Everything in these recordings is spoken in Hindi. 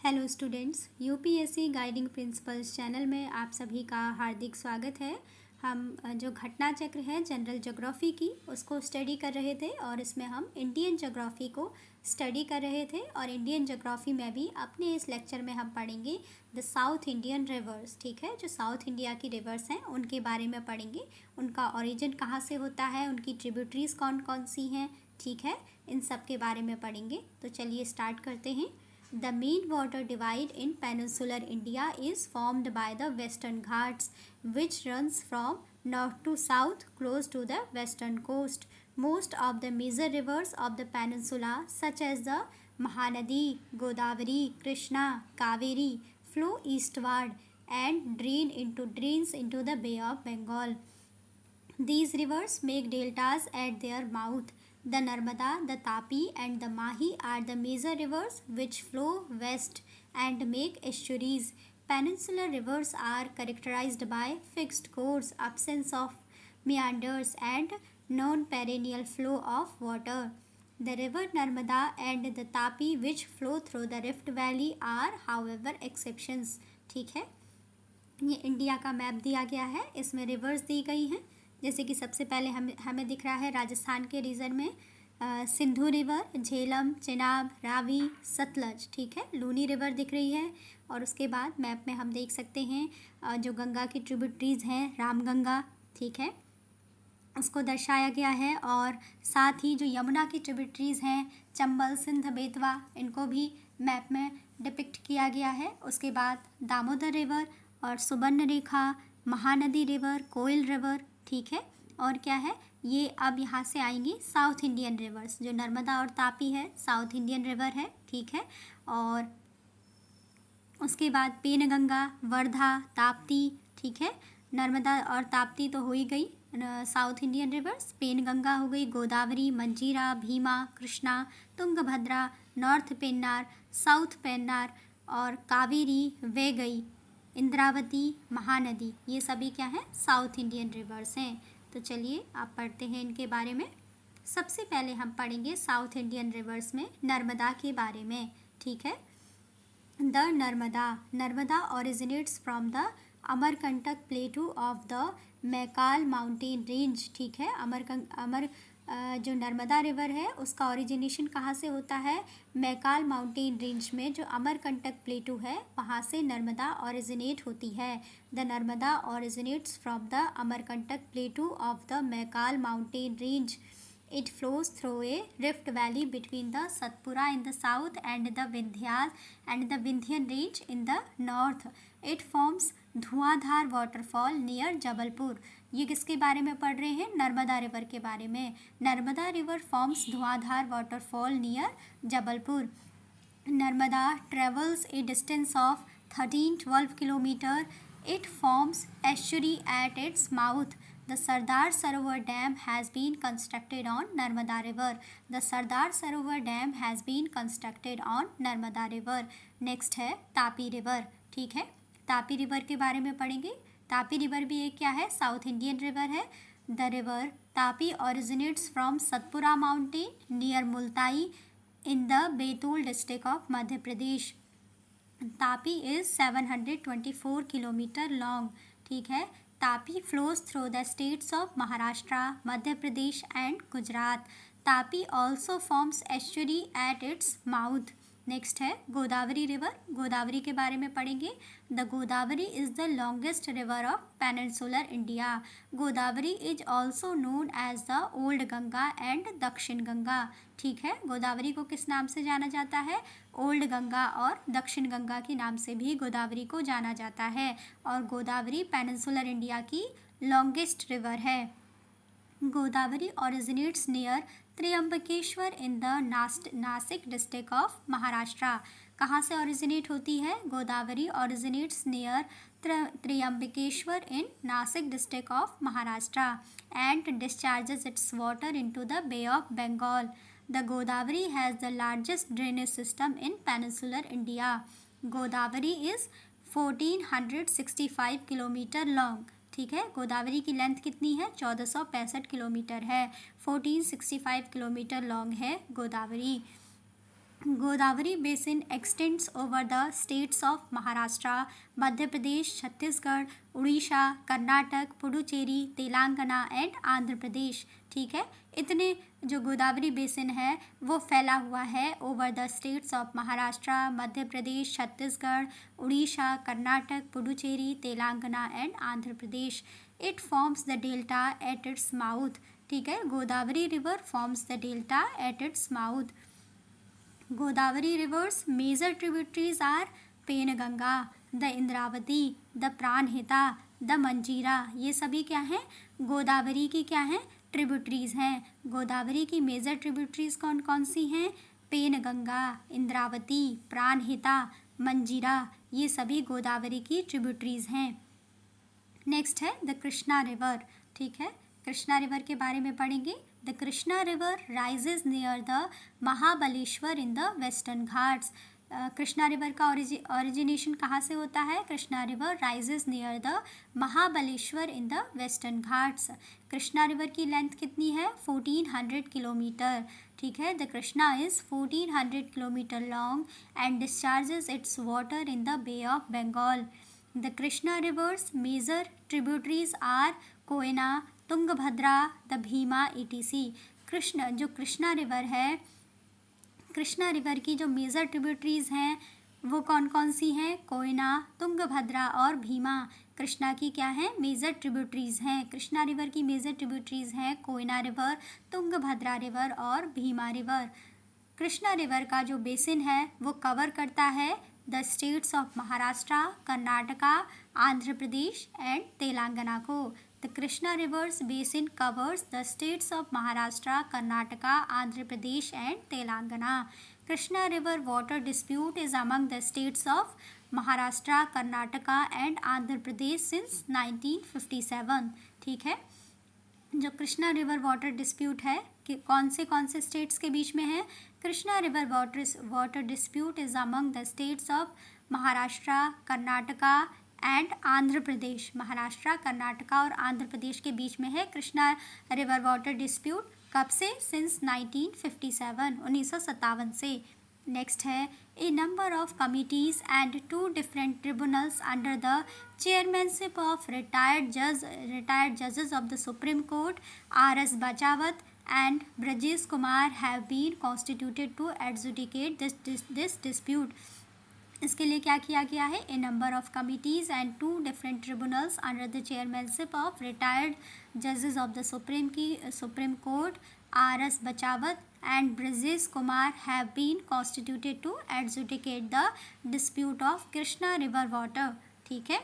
Hello students, UPSC guiding principles channel में आप सभी का हार्दिक स्वागत है। हम जो घटना चक्र है जनरल ज्योग्राफी की उसको स्टडी कर रहे थे और इसमें हम इंडियन ज्योग्राफी को स्टडी कर रहे थे। और इंडियन ज्योग्राफी में भी अपने इस लेक्चर में हम पढ़ेंगे द साउथ इंडियन रिवर्स। ठीक है, जो साउथ इंडिया की रिवर्स हैं उनके बारे में पढ़ेंगे, उनका ओरिजिन कहाँ से होता है, उनकी ट्रिब्यूटरीज कौन कौन सी हैं। ठीक है, इन सब के बारे में पढ़ेंगे। तो चलिए स्टार्ट करते हैं। The main water divide in peninsular India is formed by the Western Ghats, which runs from north to south close to the western coast. Most of the major rivers of the peninsula, such as the Mahanadi, Godavari, Krishna, Kaveri, flow eastward and drains into the Bay of Bengal. These rivers make deltas at their mouth. The Narmada, the Tapi, and the Mahi are the major rivers which flow west and make estuaries. Peninsular rivers are characterized by fixed course, absence of meanders, and non-perennial flow of water. The river Narmada and the Tapi, which flow through the Rift Valley, are, however, exceptions. ठीक है, ये इंडिया का मैप दिया गया है, इसमें रिवर्स दी गई हैं। जैसे कि सबसे पहले हमें दिख रहा है राजस्थान के रीजन में सिंधु रिवर, झेलम, चिनाब, रावी, सतलज। ठीक है, लूनी रिवर दिख रही है। और उसके बाद मैप में हम देख सकते हैं जो गंगा की ट्रिब्यूटरीज हैं, रामगंगा। ठीक है, उसको दर्शाया गया है। और साथ ही जो यमुना की ट्रिब्यूटरीज हैं, चंबल, सिंध, बेतवा, इनको भी मैप में डिपिक्ट किया गया है। उसके बाद दामोदर रिवर और सुबर्ण रेखा, महानदी रिवर, कोयल रिवर। ठीक है, और क्या है, ये अब यहाँ से आएंगी साउथ इंडियन रिवर्स। जो नर्मदा और तापी है साउथ इंडियन रिवर है। ठीक है, और उसके बाद पेनगंगा, वर्धा, ताप्ती। ठीक है, नर्मदा और ताप्ती तो हो ही गई साउथ इंडियन रिवर्स। पेनगंगा हो गई, गोदावरी, मंजीरा, भीमा, कृष्णा, तुंगभद्रा, नॉर्थ पेन्नार, साउथ पेन्नार, और कावेरी, वैगई, इंद्रावती, महानदी, ये सभी क्या हैं, साउथ इंडियन रिवर्स हैं। तो चलिए आप पढ़ते हैं इनके बारे में। सबसे पहले हम पढ़ेंगे साउथ इंडियन रिवर्स में नर्मदा के बारे में। ठीक है, the Narmada originates from the Amarkantak प्लेटू of the Maikal mountain range. ठीक है, जो नर्मदा रिवर है उसका ओरिजिनेशन कहाँ से होता है, मैकाल माउंटेन रेंज में जो अमरकंटक प्लेटू है वहाँ से नर्मदा ओरिजिनेट होती है। The Narmada originates from the Amarkantak प्लेटू of the Maikal mountain range. It flows through a rift valley between the Satpura in the south and the Vindhyan range in the north. It forms Dhuandhar waterfall near Jabalpur. ये किसके बारे में पढ़ रहे हैं, नर्मदा रिवर के बारे में। Narmada river forms Dhuandhar waterfall near Jabalpur. Narmada travels a distance of 13-12 kilometer. It forms estuary at its mouth. The Sardar Sarovar Dam has been constructed on Narmada River. The Sardar Sarovar Dam has been constructed on Narmada River. Next है तापी रिवर। ठीक है, तापी रिवर के बारे में पढ़ेंगे। तापी रिवर भी एक क्या है, साउथ इंडियन रिवर है। The river Tapi originates from Satpura mountain near Multai in the Betul district of Madhya Pradesh. Tapi is 724 kilometre long. ठीक है, Tapi flows through the states of Maharashtra, Madhya Pradesh and Gujarat. Tapi also forms estuary eight its mouth. Next है गोदावरी रिवर। गोदावरी के बारे में पढ़ेंगे। The Godavari is the longest river of peninsular India. Godavari is also known as the old Ganga and Dakshin Ganga. ठीक है, गोदावरी को किस नाम से जाना जाता है, ओल्ड गंगा और दक्षिण गंगा के नाम से भी गोदावरी को जाना जाता है। और गोदावरी पेनिनसुलर इंडिया की लॉन्गेस्ट रिवर है. Godavari originates near Trimbakeshwar in the Nashik district of Maharashtra. कहाँ से ओरिजिनेट होती है, Godavari originates near Trimbakeshwar in Nashik district of Maharashtra and discharges its water into the Bay of Bengal. The Godavari has the largest drainage system in peninsular India. Godavari is 1465 kilometre long. ठीक है, गोदावरी की लेंथ कितनी है, 1465 किलोमीटर है. 1465 किलोमीटर लॉन्ग है Godavari. Godavari basin extends over the states of Maharashtra, Madhya Pradesh, Chhattisgarh, Orissa, Karnataka, Puducherry, Telangana and Andhra Pradesh. ठीक है, इतने जो गोदावरी बेसिन है वो फैला हुआ है over the states of Maharashtra, Madhya Pradesh, Chhattisgarh, Orissa, Karnataka, Puducherry, Telangana and Andhra Pradesh. It forms the delta at its mouth. ठीक है, Godavari river forms the delta at its mouth. Godavari river's major tributaries are Penganga, the Indravati, the Pranhita, the Manjira. ये सभी क्या हैं? गोदावरी की क्या हैं? ट्रिब्यूटरीज हैं। गोदावरी की मेजर ट्रिब्यूटरीज कौन कौन सी हैं? पेनगंगा, इंद्रावती, प्राणहिता, मंजीरा। ये सभी गोदावरी की ट्रिब्यूटरीज हैं। नेक्स्ट है द कृष्णा रिवर। ठीक है, कृष्णा रिवर के बारे में पढ़ेंगे। The Krishna river rises near the Mahabaleshwar in the Western Ghats. Krishna river का ओरिजिनेशन कहाँ से होता है? Krishna river rises near the Mahabaleshwar in the Western Ghats. Krishna river की लेंथ कितनी है? 1400 किलोमीटर। ठीक है, the Krishna is 1400 kilometre long and discharges its water in the Bay of Bengal. The Krishna river's major tributaries are Koyna, Tungabhadra, the Bhima etc. जो कृष्णा रिवर है, कृष्णा रिवर की जो मेजर ट्रिब्यूटरीज हैं वो कौन कौन सी हैं? कोयना, तुंगभद्रा और भीमा। कृष्णा की क्या है? मेजर ट्रिब्यूटरीज हैं। कृष्णा रिवर की मेजर ट्रिब्यूटरीज हैं कोयना रिवर, तुंगभद्रा रिवर और भीमा रिवर। कृष्णा रिवर का जो बेसिन है वो कवर करता है the states of Maharashtra, Karnataka, Andhra Pradesh and Telangana को। The Krishna rivers basin covers the states of Maharashtra, Karnataka, Andhra Pradesh and Telangana. Krishna river water dispute is among the states of Maharashtra, Karnataka and Andhra Pradesh since 1957। ठीक है, जो कृष्णा रिवर वाटर डिस्प्यूट है कि कौन से स्टेट्स के बीच में है? Krishna river water dispute is among the states of Maharashtra, Karnataka and Andhra Pradesh. Maharashtra, Karnataka और आंध्र प्रदेश के बीच में है कृष्णा रिवर वाटर डिस्प्यूट। कब से? सिंस 1957, 1957 से। नेक्स्ट है a number of committees and 2 different tribunals under the chairmanship of retired judges of the Supreme Court R.S. Bachawat and Brajesh Kumar have been constituted to adjudicate this dispute. इसके लिए क्या किया गया है? A number of committees and 2 different tribunals under the chairmanship of retired जजेस of the Supreme Court R.S. Bachawat and Brajesh Kumar have been constituted to adjudicate the dispute of Krishna river water. ठीक है,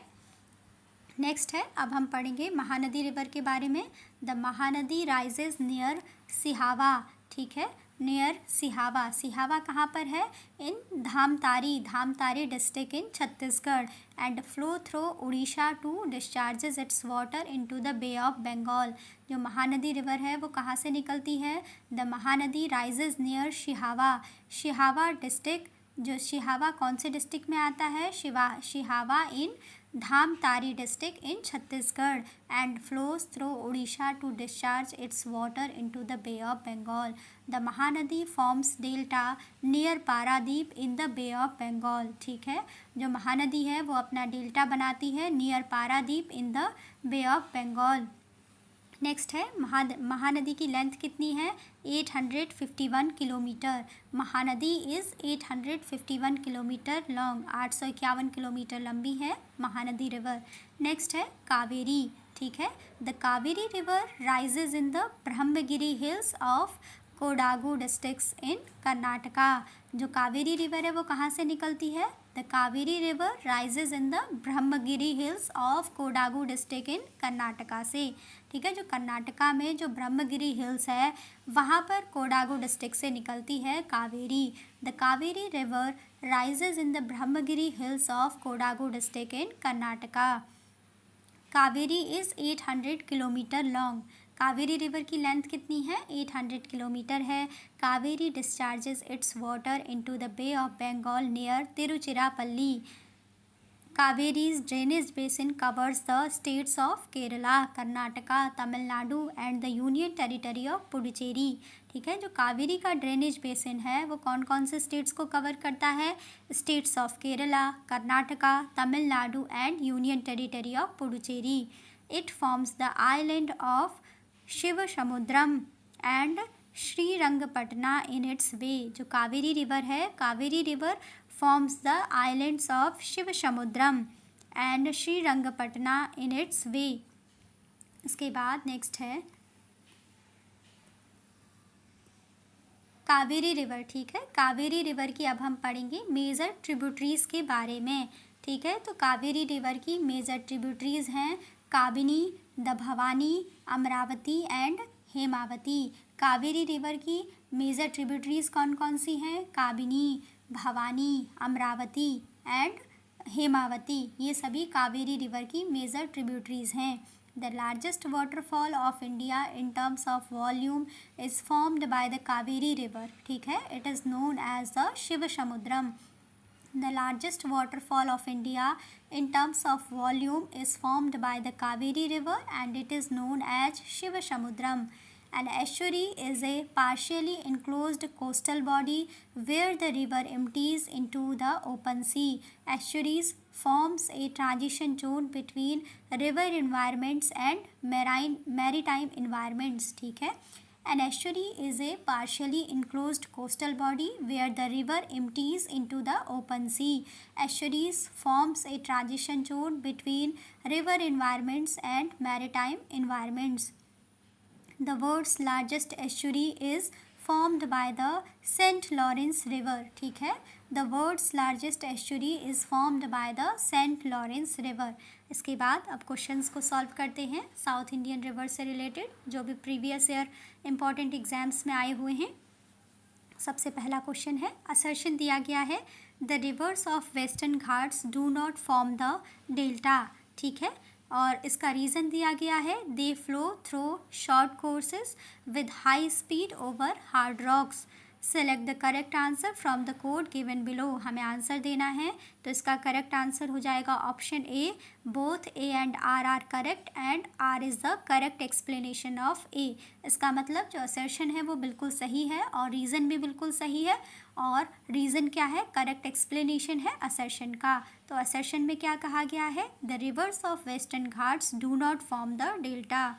नेक्स्ट है, अब हम पढ़ेंगे महानदी रिवर के बारे में। The Mahanadi rises near Sihawa. ठीक है, नियर सिहावा। सिहावा कहाँ पर है? In Dhamtari district in Chhattisgarh and flow through Orissa to discharges its water into the Bay of Bengal. जो महानदी रिवर है वो कहाँ से निकलती है? The Mahanadi rises near Shihawa district. जो शिहावा कौन से डिस्ट्रिक्ट में आता है? Shihawa in Dhamtari district in Chhattisgarh and flows through Orissa to discharge it's water into the Bay of Bengal. The Mahanadi forms delta near Paradip in the Bay of Bengal. ठीक है, जो महानदी है वो अपना डेल्टा बनाती है near Paradip in the Bay of Bengal. Next है महानदी की लेंथ कितनी है? 851 kilometre. Mahanadi is 851 kilometre long, 851 kilometre लंबी है महानदी रिवर। नेक्स्ट है कावेरी। ठीक है, the Kaveri river rises in the Brahmagiri hills of Kodagu districts in Karnataka. जो कावेरी रिवर है वो कहाँ से निकलती है? The Kaveri river rises in the Brahmagiri hills of Kodagu district in Karnataka से। ठीक है, जो कर्नाटका में जो ब्रह्मगिरी हिल्स है वहाँ पर कोडागू डिस्ट्रिक्ट से निकलती है Kaveri. The Kaveri river rises in the Brahmagiri hills of Kodagu district in Karnataka. Kaveri is 800 kilometre long. Kaveri river की लेंथ कितनी है? 800 किलोमीटर है। Kaveri discharges its water into the Bay of Bengal near Tiruchirappalli. Kaveri's drainage basin covers the states of Kerala, Karnataka, Tamil Nadu and the Union Territory of Puducherry। ठीक है, जो कावेरी का ड्रेनेज बेसिन है वो कौन कौन से स्टेट्स को कवर करता है? States of Kerala, Karnataka, Tamil Nadu and union territory of Puducherry. It forms the island of Shivasamudram and Srirangapatna in its way. जो कावेरी रिवर है, Kaveri river forms the islands of Shivasamudram and Srirangapatna in its way। इसके बाद नेक्स्ट है कावेरी रिवर। ठीक है, कावेरी रिवर की अब हम पढ़ेंगे मेजर ट्रिब्यूटरीज के बारे में। ठीक है, तो कावेरी रिवर की मेजर ट्रिब्यूटरीज हैं Kabini, the Bhavani, Amaravati and Hemavati. Kaveri river की मेजर ट्रिब्यूटरीज कौन कौन सी हैं? काबिनी, भवानी, अमरावती एंड हेमावती, ये सभी कावेरी रिवर की मेजर ट्रिब्यूटरीज हैं। The largest waterfall of India in terms of volume is formed by the Kaveri river. ठीक है, it is known as the Shivasamudram. The largest waterfall of India in terms of volume is formed by the Kaveri river and it is known as Shivasamudram। An estuary is a partially enclosed coastal body where the river empties into the open sea। Estuaries forms a transition zone between river environments and maritime environments। ठीक है, An estuary is a partially enclosed coastal body where the river empties into the open sea। Estuaries forms a transition zone between river environments and maritime environments। The world's largest estuary is formed by the St. Lawrence River। ठीक है, The world's largest estuary is formed by the St. Lawrence River। इसके बाद अब क्वेश्चंस को सॉल्व करते हैं साउथ इंडियन रिवर से रिलेटेड, जो भी प्रीवियस ईयर इंपॉर्टेंट एग्जाम्स में आए हुए हैं। सबसे पहला क्वेश्चन है, असर्शन दिया गया है the rivers of Western Ghats do not form the delta. ठीक है, और इसका रीज़न दिया गया है they flow through short courses with high speed over hard rocks. Select the correct answer from the code given below. हमें आंसर देना है, तो इसका करेक्ट आंसर हो जाएगा option A. Both A and R are correct and R is the correct explanation of A. इसका मतलब जो असर्शन है वो बिल्कुल सही है और रीज़न भी बिल्कुल सही है। और रीज़न क्या है? करेक्ट एक्सप्लेनेशन है असर्शन का। तो असर्शन में क्या कहा गया है? The rivers of Western Ghats do not form the delta.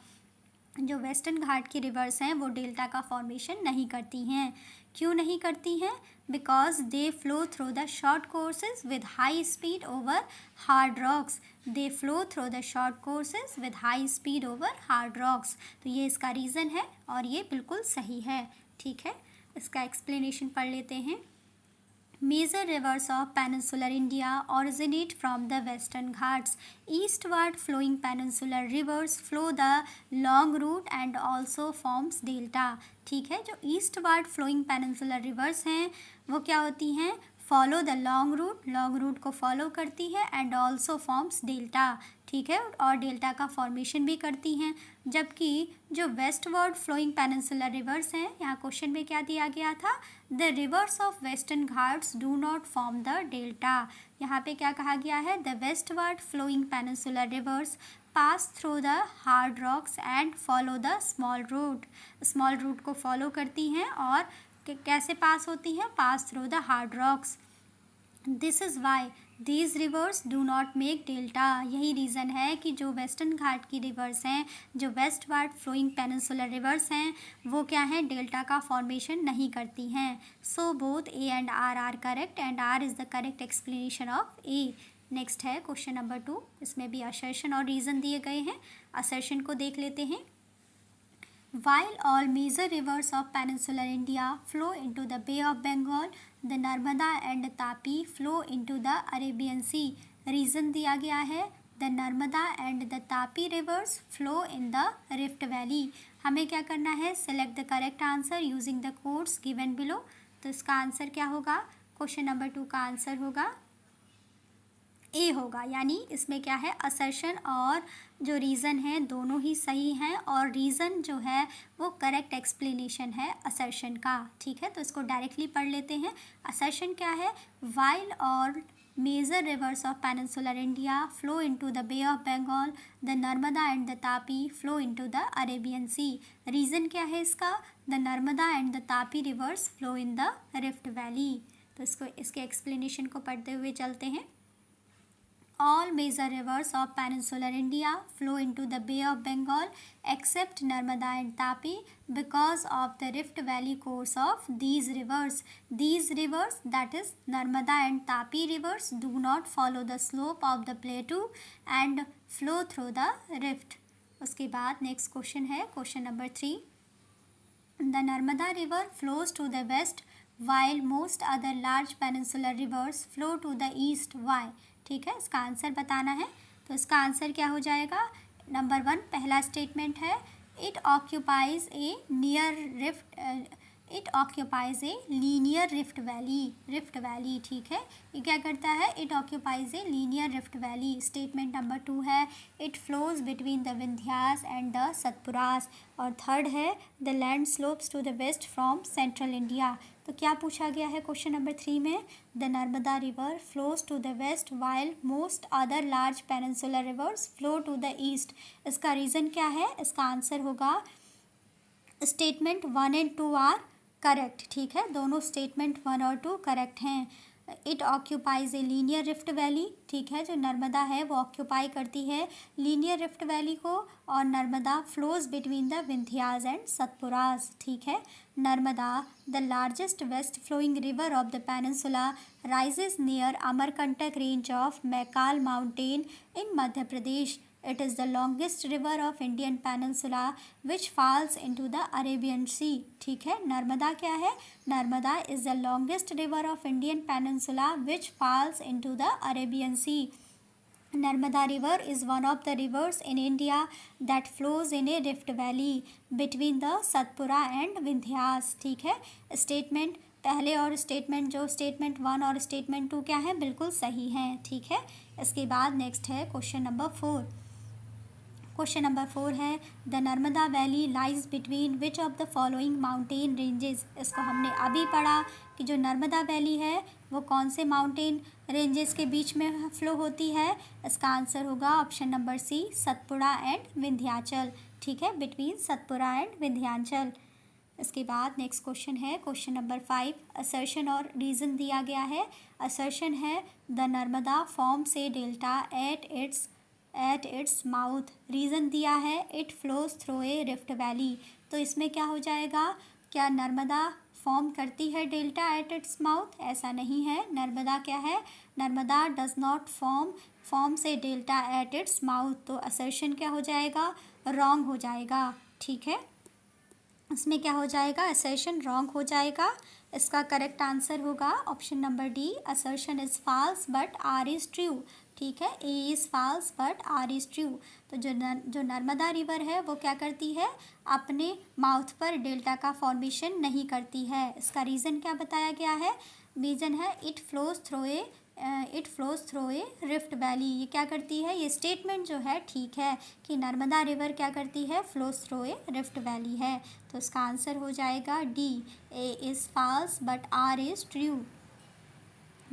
जो वेस्टर्न घाट की रिवर्स हैं वो डेल्टा का फॉर्मेशन नहीं करती हैं। क्यों नहीं करती हैं? Because they flow through the short courses with high speed over hard rocks. They flow through the short courses with high speed over hard rocks. तो ये इसका रीज़न है और ये बिल्कुल सही है। ठीक है, इसका एक्सप्लेनेशन पढ़ लेते हैं। Major rivers of peninsular India originate from the Western Ghats. Eastward flowing peninsular rivers flow the long route and also forms delta। ठीक है, जो ईस्टवर्ड फ्लोइंग पेनिनसुलर रिवर्स हैं वो क्या होती हैं? फॉलो द लॉन्ग रूट को फॉलो करती है एंड ऑल्सो फॉर्म्स डेल्टा। ठीक है, और डेल्टा का फॉर्मेशन भी करती हैं। जबकि जो वेस्टवर्ड फ्लोइंग पेनिनसुलर रिवर्स हैं, यहाँ क्वेश्चन में क्या दिया गया था? The rivers of Western Ghats do not form the delta. यहाँ पे क्या कहा गया है? The westward flowing peninsular rivers pass through the hard rocks and follow the small route. Small route को फॉलो करती हैं और कैसे पास होती हैं? Pass through the hard rocks. This is why these rivers do not make delta. यही रीज़न है कि जो वेस्टर्न घाट की रिवर्स हैं, जो वेस्टवर्ड फ्लोइंग पेनिनसुलर रिवर्स हैं, वो क्या हैं? डेल्टा का फॉर्मेशन नहीं करती हैं। So both A and R are correct and R is the correct explanation of A. Next है क्वेश्चन नंबर 2। इसमें भी असर्शन और रीज़न दिए गए हैं। असर्शन को देख लेते हैं। While all major rivers of peninsular India flow into the Bay of Bengal, the Narmada and Tapi flow into the Arabian Sea। Reason दिया गया है the Narmada and the Tapi rivers flow in the Rift Valley। हमें क्या करना है? Select the correct answer using the codes given below। तो इसका आंसर क्या होगा? क्वेश्चन नंबर 2 का आंसर होगा ए होगा, यानी इसमें क्या है? असर्शन और जो रीज़न है दोनों ही सही हैं और रीज़न जो है वो करेक्ट एक्सप्लेनेशन है असर्शन का। ठीक है, तो इसको डायरेक्टली पढ़ लेते हैं। असर्शन क्या है? वाइल और major rivers of peninsular India flow into the Bay of Bengal, the Narmada and the Tapi flow into the Arabian Sea. Reason क्या है इसका? The Narmada and the Tapi rivers flow in the Rift Valley. तो इसके एक्सप्लेनेशन को पढ़ते हुए चलते हैं. All major rivers of peninsular India flow into the Bay of Bengal except Narmada and Tapi because of the Rift Valley course of these rivers. These rivers, that is Narmada and Tapi rivers, do not follow the slope of the plateau and flow through the rift. उसके बाद नेक्स्ट क्वेश्चन है question number 3. The Narmada river flows to the west while most other large peninsular rivers flow to the east. Why? ठीक है, इसका आंसर बताना है. तो इसका आंसर क्या हो जाएगा? नंबर 1 पहला स्टेटमेंट है it occupies a linear rift valley. ठीक है, ये क्या करता है? It occupies a linear rift valley. Statement number 2 है it flows between the Vindhyas and the Satpuras. और थर्ड है the land slopes to the west from central India. तो क्या पूछा गया है क्वेश्चन नंबर 3 में? The Narmada river flows to the west while most other large peninsular rivers flow to the east. इसका रीज़न क्या है? इसका आंसर होगा स्टेटमेंट 1 एंड 2 आर करेक्ट. ठीक है, दोनों स्टेटमेंट 1 और 2 करेक्ट हैं. It occupies a linear rift valley. ठीक है, जो नर्मदा है वो ऑक्यूपाई करती है लीनियर रिफ्ट वैली को. और Narmada flows between the Vindhyas and Satpuras. ठीक है, Narmada the largest west flowing river of the peninsula rises near Amarkantak range of Maikal mountain in Madhya Pradesh. It is the longest river of Indian peninsula which falls into the Arabian Sea. ठीक है, नर्मदा क्या है? Narmada is the longest river of Indian peninsula which falls into the Arabian Sea. Narmada river is one of the rivers in India that flows in a rift valley between the Satpura and Vindhyas. ठीक है, स्टेटमेंट पहले और स्टेटमेंट जो स्टेटमेंट 1 और स्टेटमेंट 2 क्या है? बिल्कुल सही हैं. ठीक है, इसके बाद नेक्स्ट है क्वेश्चन नंबर 4. क्वेश्चन नंबर 4 है the Narmada valley lies between which of the following mountain ranges. इसको हमने अभी पढ़ा कि जो नर्मदा वैली है वो कौन से माउंटेन रेंजेस के बीच में फ्लो होती है. इसका आंसर होगा option number C Satpura and Vindhyachal. ठीक है, बिटवीन सतपुड़ा एंड विंध्याचल. इसके बाद नेक्स्ट क्वेश्चन है क्वेश्चन नंबर 5. असर्शन और रीज़न दिया गया है. असर्शन है the Narmada forms a delta at its mouth. Reason दिया है it flows through a rift valley. तो इसमें क्या हो जाएगा? क्या नर्मदा फॉर्म करती है डेल्टा एट इट्स माउथ? ऐसा नहीं है. नर्मदा क्या है? Narmada does not forms a delta at its mouth. तो असर्शन क्या हो जाएगा? रॉन्ग हो जाएगा. ठीक है, इसमें क्या हो जाएगा? असर्शन रॉन्ग हो जाएगा. इसका करेक्ट आंसर होगा option number D assertion is false but R is true. ठीक है, A is false but R is true. तो जो नर्मदा रिवर है वो क्या करती है? अपने माउथ पर डेल्टा का फॉर्मेशन नहीं करती है. इसका रीज़न क्या बताया गया है? रीज़न है it flows through a rift valley. ये क्या करती है? ये स्टेटमेंट जो है ठीक है कि नर्मदा रिवर क्या करती है? Flows through a rift valley है. तो इसका आंसर हो जाएगा D A is false but R is true.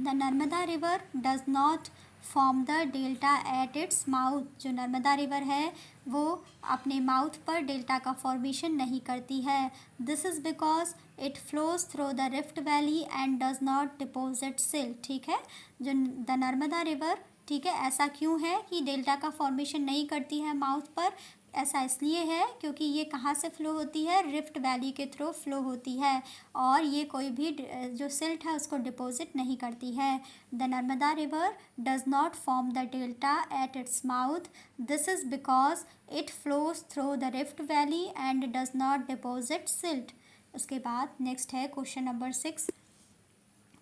The Narmada river does not form the delta at its mouth. जो नर्मदा रिवर है वो अपने माउथ पर डेल्टा का फॉर्मेशन नहीं करती है. This is because it flows through the rift valley and does not deposit silt. ठीक है, जो द नर्मदा रिवर ठीक है ऐसा क्यों है कि डेल्टा का फॉर्मेशन नहीं करती है माउथ पर? ऐसा इसलिए है क्योंकि ये कहाँ से फ़्लो होती है? रिफ्ट वैली के थ्रू फ़्लो होती है और ये कोई भी जो सिल्ट है उसको डिपॉजिट नहीं करती है. The Narmada river does not form the delta at its mouth. This is because it flows through the rift valley and does not deposit silt. उसके बाद नेक्स्ट है question number 6.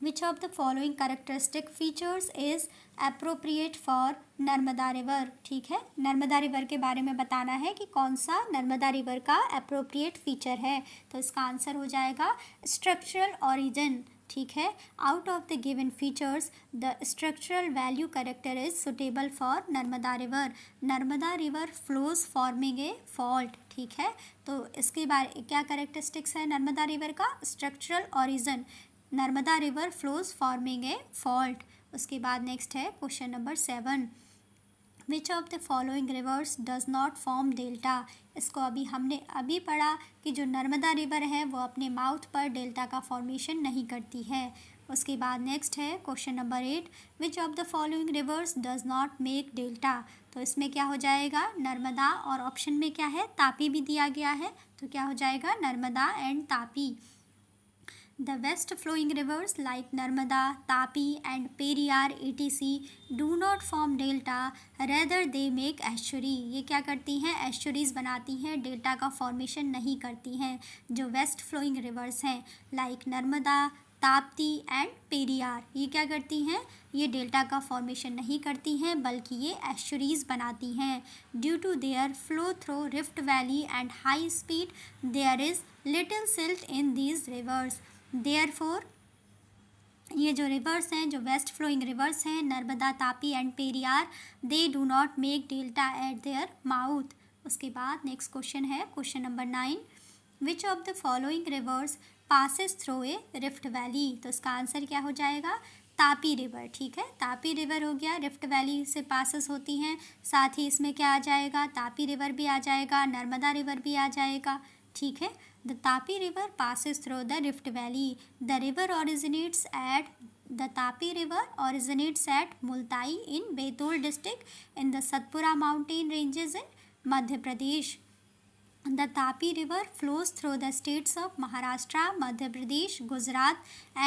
Which of the following characteristic features is appropriate for Narmada river. ठीक है, नर्मदा रिवर के बारे में बताना है कि कौन सा नर्मदा रिवर का अप्रोप्रिएट फीचर है. तो इसका आंसर हो जाएगा स्ट्रक्चरल ऑरिजिन. ठीक है, out of the given features the structural value character is suitable for Narmada river. Narmada river flows forming a fault. ठीक है, तो इसके बारे क्या करेक्टरिस्टिक्स है नर्मदा रिवर का? Structural origin. Narmada river flows forming a fault. उसके बाद नेक्स्ट है question number 7, which of the following rivers does not form delta. इसको हमने अभी पढ़ा कि जो नर्मदा रिवर है वो अपने माउथ पर डेल्टा का फॉर्मेशन नहीं करती है। उसके बाद नेक्स्ट है question number 8, which of the following rivers does not make delta. तो इसमें क्या हो जाएगा, नर्मदा, और ऑप्शन में क्या है, तापी भी दिया गया है, तो क्या हो जाएगा, Narmada and Tapi. The west flowing rivers like Narmada, Tapi and Periyar etc. do not form delta, rather they make estuary। ये क्या करती हैं, एस्चुरीज बनाती हैं, डेल्टा का फॉर्मेशन नहीं करती हैं। जो वेस्ट फ्लोइंग रिवर्स हैं लाइक नर्मदा, ताप्ती एंड पेरियार, ये क्या करती हैं, ये डेल्टा का फॉर्मेशन नहीं करती हैं बल्कि ये एस्चुरीज बनाती हैं। Due to their flow through rift valley and high speed there is little silt in these rivers. Therefore ये जो रिवर्स हैं, जो वेस्ट फ्लोइंग रिवर्स हैं, Narmada, Tapi and Periyar, they do not make delta at their mouth. उसके बाद नेक्स्ट क्वेश्चन है question number 9, which of the following rivers passes through a rift valley. तो इसका आंसर क्या हो जाएगा, तापी रिवर। ठीक है, तापी रिवर हो गया, रिफ्ट वैली से पासिस होती हैं, साथ ही इसमें क्या आ जाएगा, तापी रिवर भी आ जाएगा, नर्मदा रिवर भी आ जाएगा। ठीक है, the Tapi river passes through the Rift Valley. The river originates at Multai in Betul district in the Satpura mountain ranges in Madhya Pradesh. The Tapi river flows through the states of Maharashtra, Madhya Pradesh, Gujarat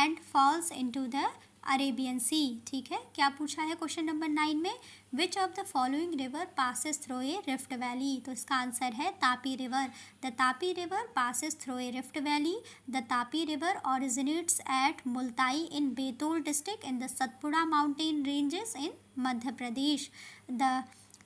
and falls into the Arabian Sea. ठीक है, क्या पूछा है क्वेश्चन नंबर 9 में, which of the following river passes through a rift valley. तो इसका आंसर है Tapi river. The Tapi river passes through a rift valley. The Tapi river originates at Multai in Betul district in the Satpura mountain ranges in Madhya Pradesh. The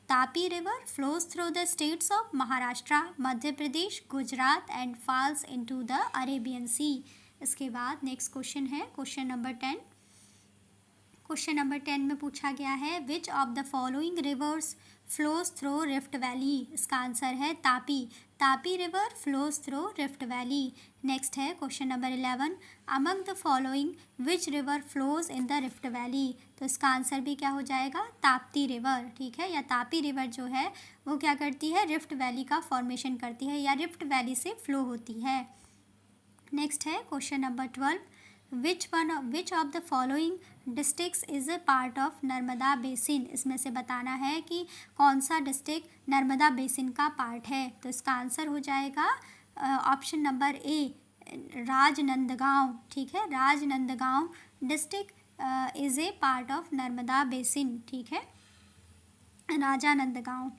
Tapi river flows through the states of Maharashtra, Madhya Pradesh, Gujarat and false into the Arabian Sea. इसके बाद नेक्स्ट क्वेश्चन है क्वेश्चन नंबर 10। क्वेश्चन नंबर 10 में पूछा गया है, which of the following rivers flows through rift valley. इसका आंसर है Tapi. Tapi river flows through rift valley. Next है question number 11, among the following which river flows in the rift valley. तो इसका आंसर भी क्या हो जाएगा, ताप्ती रिवर। ठीक है, या तापी रिवर जो है वो क्या करती है, रिफ्ट वैली का फॉर्मेशन करती है या रिफ्ट वैली से फ्लो होती है। नेक्स्ट है question number 12, which of the following districts is a part of Narmada basin. इसमें से बताना है कि कौन सा डिस्ट्रिक्ट नर्मदा बेसिन का पार्ट है। तो इसका आंसर हो जाएगा ऑप्शन नंबर ए, राजनंदगांव। ठीक है, Rajnandgaon district is a part of Narmada basin. ठीक है, राजानंदगांव।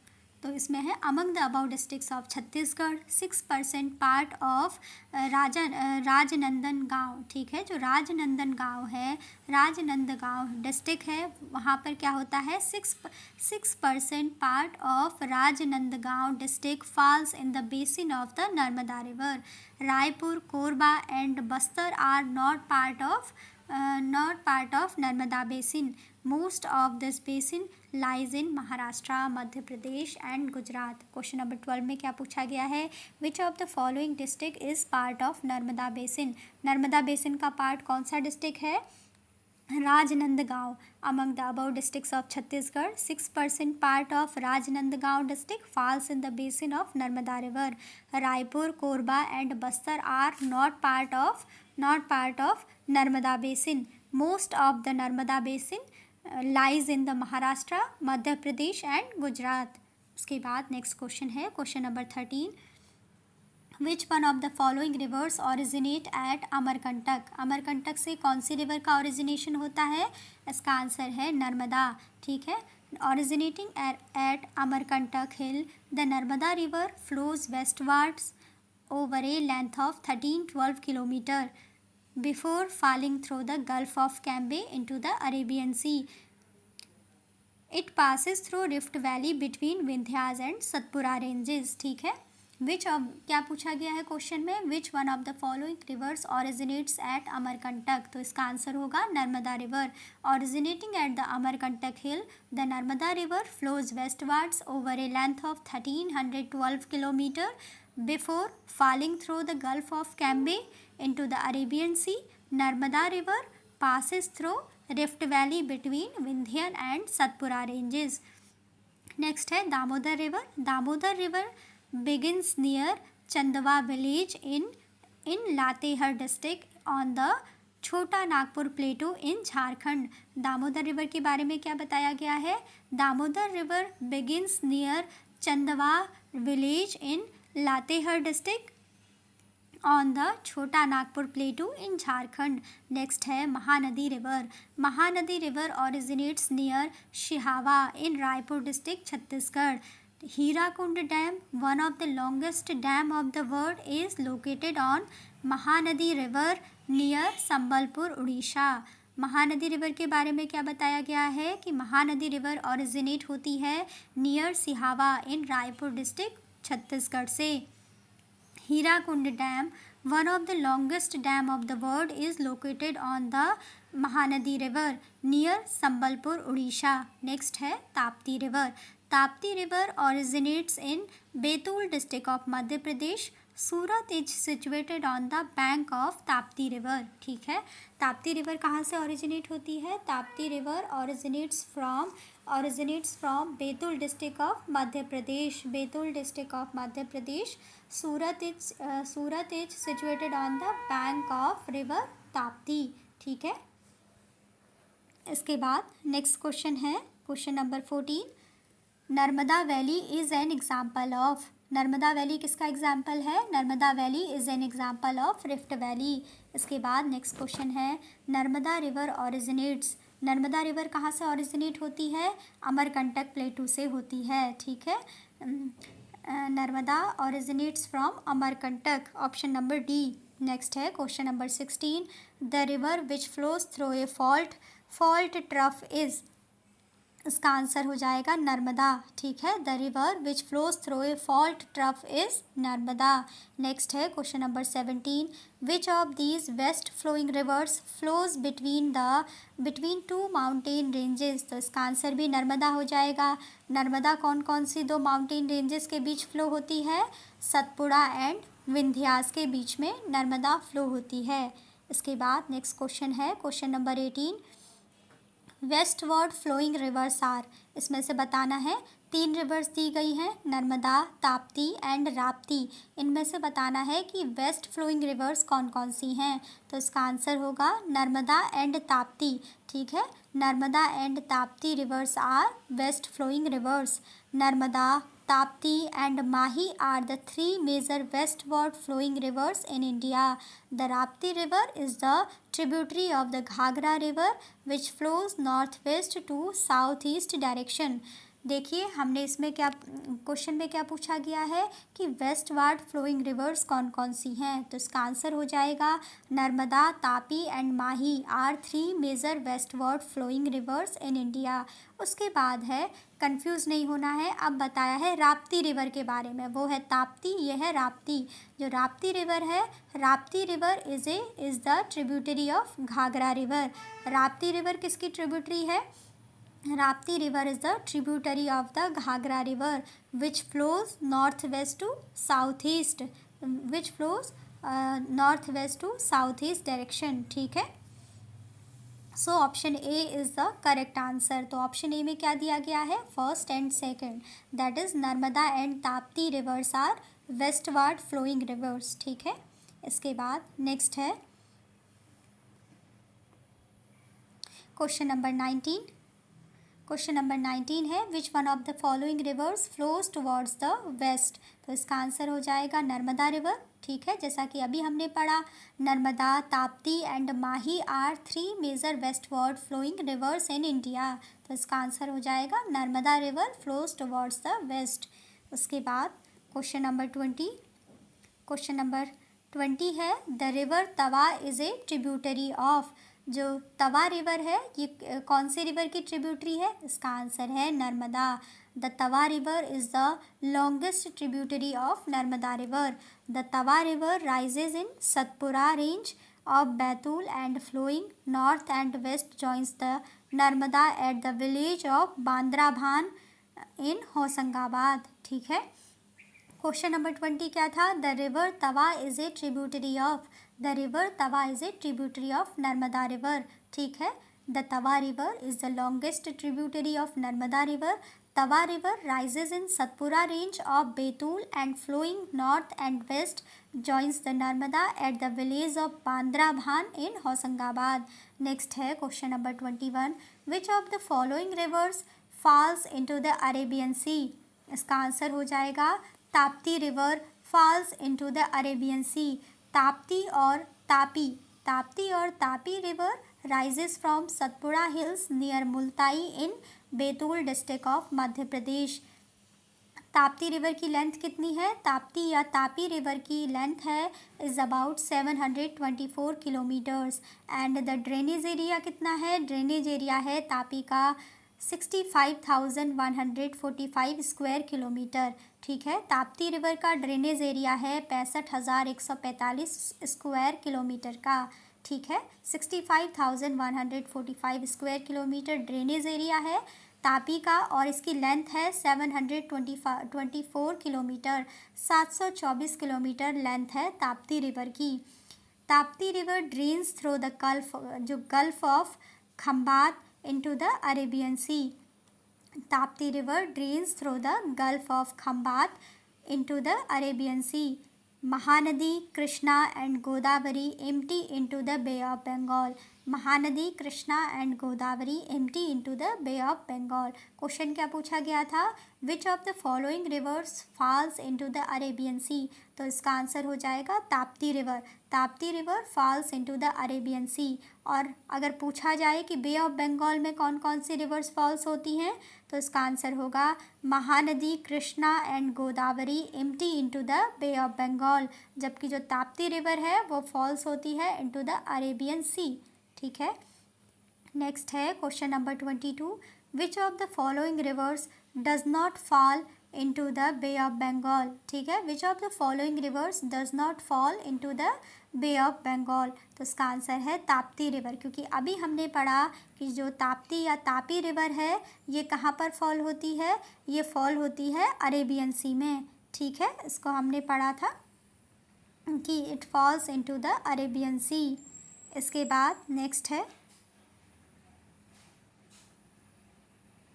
तो इसमें है among the above districts of Chhattisgarh 6% part of Rajnandan गांव। ठीक है, जो राजनंदन गांव है, राजनंदगांव डिस्ट्रिक्ट है, वहाँ पर क्या होता है, 6% part of Rajnandgaon district falls in the basin of the Narmada river. Raipur, Korba and Bastar are not part of Narmada basin. Most of this basin lies in Maharashtra, Madhya Pradesh and Gujarat. Question number 12 में क्या पूछा गया है, which of the following district is part of Narmada basin. Narmada basin का पार्ट कौन सा डिस्ट्रिक्ट है, Rajnandgaon. Among the above districts of Chhattisgarh 6% part of Rajnandgaon district falls in the basin of Narmada river. Raipur, Korba and Bastar are not part of Narmada basin. Most of the Narmada basin lies in the Maharashtra, Madhya Pradesh and Gujarat. उसके बाद नेक्स्ट क्वेश्चन है question number 13, which one of the following rivers originate at Amarkantak. Amarkantak से कौन सी रिवर का ओरिजिनेशन होता है, इसका आंसर है नर्मदा। ठीक है, originating at Amarkantak hill the Narmada river flows westwards over a length of 13-12 kilometre before falling through the Gulf of Cambay into the Arabian Sea. It passes through Rift Valley between Vindhyas and Satpura ranges. ठीक है, क्या पूछा गया है क्वेश्चन में, which one of the following rivers originates at Amarkantak. तो इसका आंसर होगा Narmada river. Originating at the Amarkantak hill the Narmada river flows westwards over a length of 1312 kilometre before falling through the gulf of Cambay into the Arabian Sea. Narmada river passes through rift valley between Vindhyan and Satpura ranges. Next है Damodar river. Damodar river begins near Chandwa village in Latehar district on the Chota Nagpur plateau in Jharkhand. Damodar river के बारे में क्या बताया गया है? Damodar river begins near Chandwa village in Latehar district on the Chota Nagpur plateau in Jharkhand. Next है Mahanadi river. Mahanadi river originates near Shihawa in Raipur district Chhattisgarh. Hirakud dam, one of the longest dam of the world, is located on Mahanadi river near Sambalpur Orissa. Mahanadi river के बारे में क्या बताया गया है कि महानदी रिवर ऑरिजिनेट होती है नियर सिहावा इन रायपुर डिस्ट्रिक्ट छत्तीसगढ़ से। Hirakud dam, one of the longest dam of the world, is located on the Mahanadi river near Sambalpur Orissa. Next है Tapti river. Tapti river originates in Betul district of Madhya Pradesh. Surat is situated on the bank of Tapti river. ठीक है, ताप्ती रिवर कहाँ से ऑरिजिनेट होती है? Tapti river originates from Betul district of Madhya Pradesh. Betul district of Madhya Pradesh. Surat is situated on the bank of river Tapti. ठीक है, इसके बाद नेक्स्ट क्वेश्चन है question number 14। Narmada valley is an example of. Narmada valley किसका एग्जाम्पल है? Narmada valley is an example of rift valley. इसके बाद नेक्स्ट क्वेश्चन है Narmada river originates. Narmada river कहाँ से ऑरिजिनेट होती है? अमरकंटक प्लेटू से होती है। ठीक है, Narmada originates from Amarkantak, option number D. Next है question number 16। The river which flows through a fault trough is. इसका आंसर हो जाएगा नर्मदा। ठीक है, the river which flows through a fault trough is Narmada. Next है question number 17। Which of these west flowing rivers flows between two mountain ranges. तो इसका आंसर भी नर्मदा हो जाएगा। नर्मदा कौन कौन सी दो माउंटेन रेंजेस के बीच फ्लो होती है? सतपुड़ा एंड विंध्यास के बीच में नर्मदा फ्लो होती है। इसके बाद नेक्स्ट क्वेश्चन है question number 18। Westward flowing rivers are. इसमें से बताना है, 3 रिवर्स दी गई हैं, नर्मदा, ताप्ती एंड राप्ती। इनमें से बताना है कि वेस्ट फ्लोइंग रिवर्स कौन कौन सी हैं। तो इसका आंसर होगा नर्मदा एंड ताप्ती। ठीक है, Narmada and Tapti rivers are west flowing rivers. Narmada, Tapti and Mahi are the 3 major westward flowing rivers in India. The Rapti river is the tributary of the Ghagra river which flows northwest to southeast direction. देखिए, हमने इसमें क्या क्वेश्चन में क्या पूछा गया है कि वेस्टवार्ड फ्लोइंग रिवर्स कौन कौन सी हैं। तो इसका आंसर हो जाएगा Narmada, Tapi and Mahi are 3 major westward flowing rivers in India. उसके बाद है, कंफ्यूज नहीं होना है, अब बताया है राप्ती रिवर के बारे में। वो है ताप्ती, ये है राप्ती। जो राप्ती रिवर है, Rapti river is the tributary of Ghaghara river. Rapti river किसकी ट्रिब्यूटरी है? Rapti river is the tributary of the Ghagra river which flows northwest to southeast direction. ठीक है, so option A is the correct answer. तो ऑप्शन ए में क्या दिया गया है? First and second, that is Narmada and Tapti rivers are westward flowing rivers. ठीक है, इसके बाद नेक्स्ट है क्वेश्चन नंबर 19। क्वेश्चन नंबर 19 है, which one of the following rivers flows towards the west. तो इसका आंसर हो जाएगा नर्मदा रिवर। ठीक है, जैसा कि अभी हमने पढ़ा, Narmada, Tapti and Mahi are 3 major westward flowing rivers in India. तो इसका आंसर हो जाएगा Narmada river flows towards the west. उसके बाद क्वेश्चन नंबर 20। क्वेश्चन नंबर 20 है, the river Tawa is a tributary of. जो तवा रिवर है, ये कौन से रिवर की ट्रिब्यूटरी है? इसका आंसर है Narmada. The Tawa river is the longest tributary of Narmada river. The Tawa river rises in Satpura range of Betul and flowing north and west joins the Narmada at the village of Bandrabhan in Hoshangabad. ठीक है, क्वेश्चन नंबर 20 क्या था? The river Tawa is a tributary of. The river Tawa is a tributary of Narmada river. ठीक है, The Tawa River is the longest tributary of Narmada River. Tawa River rises in Satpura range of Betul and flowing north and west joins the Narmada at the village of Bandra Bhan in Hoshangabad. Next है question number 21. Which of the following rivers falls into the Arabian Sea? इसका आंसर हो जाएगा Tapti river falls into the Arabian Sea. Tapti और Tapi river rises from Satpura hills near Multai in Betul district of Madhya Pradesh. Tapti river की लेंथ कितनी है? ताप्ती या तापी रिवर की लेंथ है is about 724 kilometres and the drainage area कितना है? ड्रेनेज एरिया है तापी का 65,145 स्क्वायर किलोमीटर. ठीक है, ताप्ती रिवर का ड्रेनेज एरिया है 65,145 स्क्वायर किलोमीटर का. ठीक है, 65,145 स्क्वायर किलोमीटर ड्रेनेज एरिया है तापी का और इसकी लेंथ है 724 किलोमीटर. 724 किलोमीटर लेंथ है ताप्ती रिवर की. Tapti river drains through the gulf of Khambhat into the Arabian Sea. Tapti river drains through the Gulf of Khambat into the Arabian Sea. Mahanadi, Krishna and Godavari empty into the Bay of Bengal. Mahanadi, Krishna and Godavari empty into the Bay of Bengal. Question क्या पूछा गया था? Which of the following rivers falls into the Arabian Sea? तो इसका आंसर हो जाएगा Tapti river. Tapti river falls into the Arabian Sea. और अगर पूछा जाए कि बे ऑफ बंगाल में कौन कौन सी रिवर्स फॉल्स होती हैं तो इसका आंसर होगा Mahanadi, Krishna and Godavari empty into the Bay of Bengal. जबकि जो ताप्ती रिवर है वो फॉल्स होती है इनटू द अरेबियन सी. ठीक है, नेक्स्ट है question number 22. Which of the following rivers does not fall into the Bay of Bengal? ठीक है, which of the following rivers does not fall into the Bay of Bengal? तो इसका आंसर है ताप्ती रिवर, क्योंकि अभी हमने पढ़ा कि जो ताप्ती या तापी रिवर है ये कहाँ पर फॉल होती है? ये फॉल होती है अरेबियन सी में. ठीक है, इसको हमने पढ़ा था कि it falls into the Arabian Sea. इसके बाद नेक्स्ट है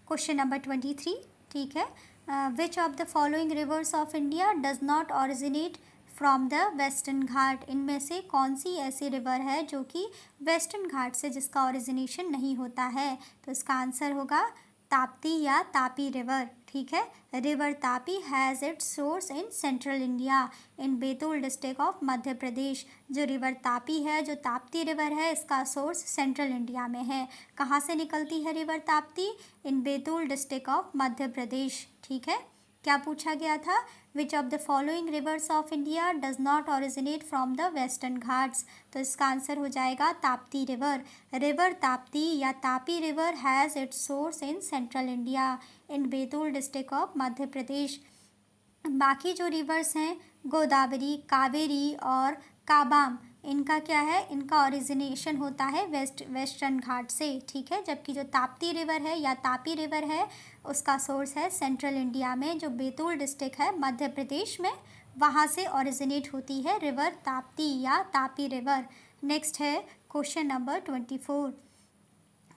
क्वेश्चन नंबर 23. ठीक है, which of the following rivers of India does not originate from the Western Ghat? इनमें से कौन सी ऐसी रिवर है जो कि वेस्टर्न घाट से जिसका ओरिजिनेशन नहीं होता है? तो इसका आंसर होगा ताप्ती या तापी रिवर. ठीक है, river Tapi has its source in central India in Betul district of Madhya Pradesh. जो रिवर तापी है, जो ताप्ती रिवर है, इसका सोर्स सेंट्रल इंडिया में है. कहाँ से निकलती है river Tapti? In Betul district of Madhya Pradesh. ठीक है, क्या पूछा गया था? Which of the following rivers of India does not originate from the Western Ghats? तो इसका आंसर हो जाएगा ताप्ती रिवर. रिवर ताप्ती या Tapi river has its source in central India in Betul district of Madhya Pradesh. बाकी जो रिवर्स हैं गोदावरी, कावेरी और काबाम, इनका क्या है? इनका ओरिजिनेशन होता है वेस्टर्न घाट से. ठीक है, जबकि जो ताप्ती रिवर है या तापी रिवर है उसका सोर्स है सेंट्रल इंडिया में, जो बैतूल डिस्ट्रिक्ट है मध्य प्रदेश में, वहाँ से ओरिजिनेट होती है रिवर ताप्ती या तापी रिवर. नेक्स्ट है क्वेश्चन नंबर 24.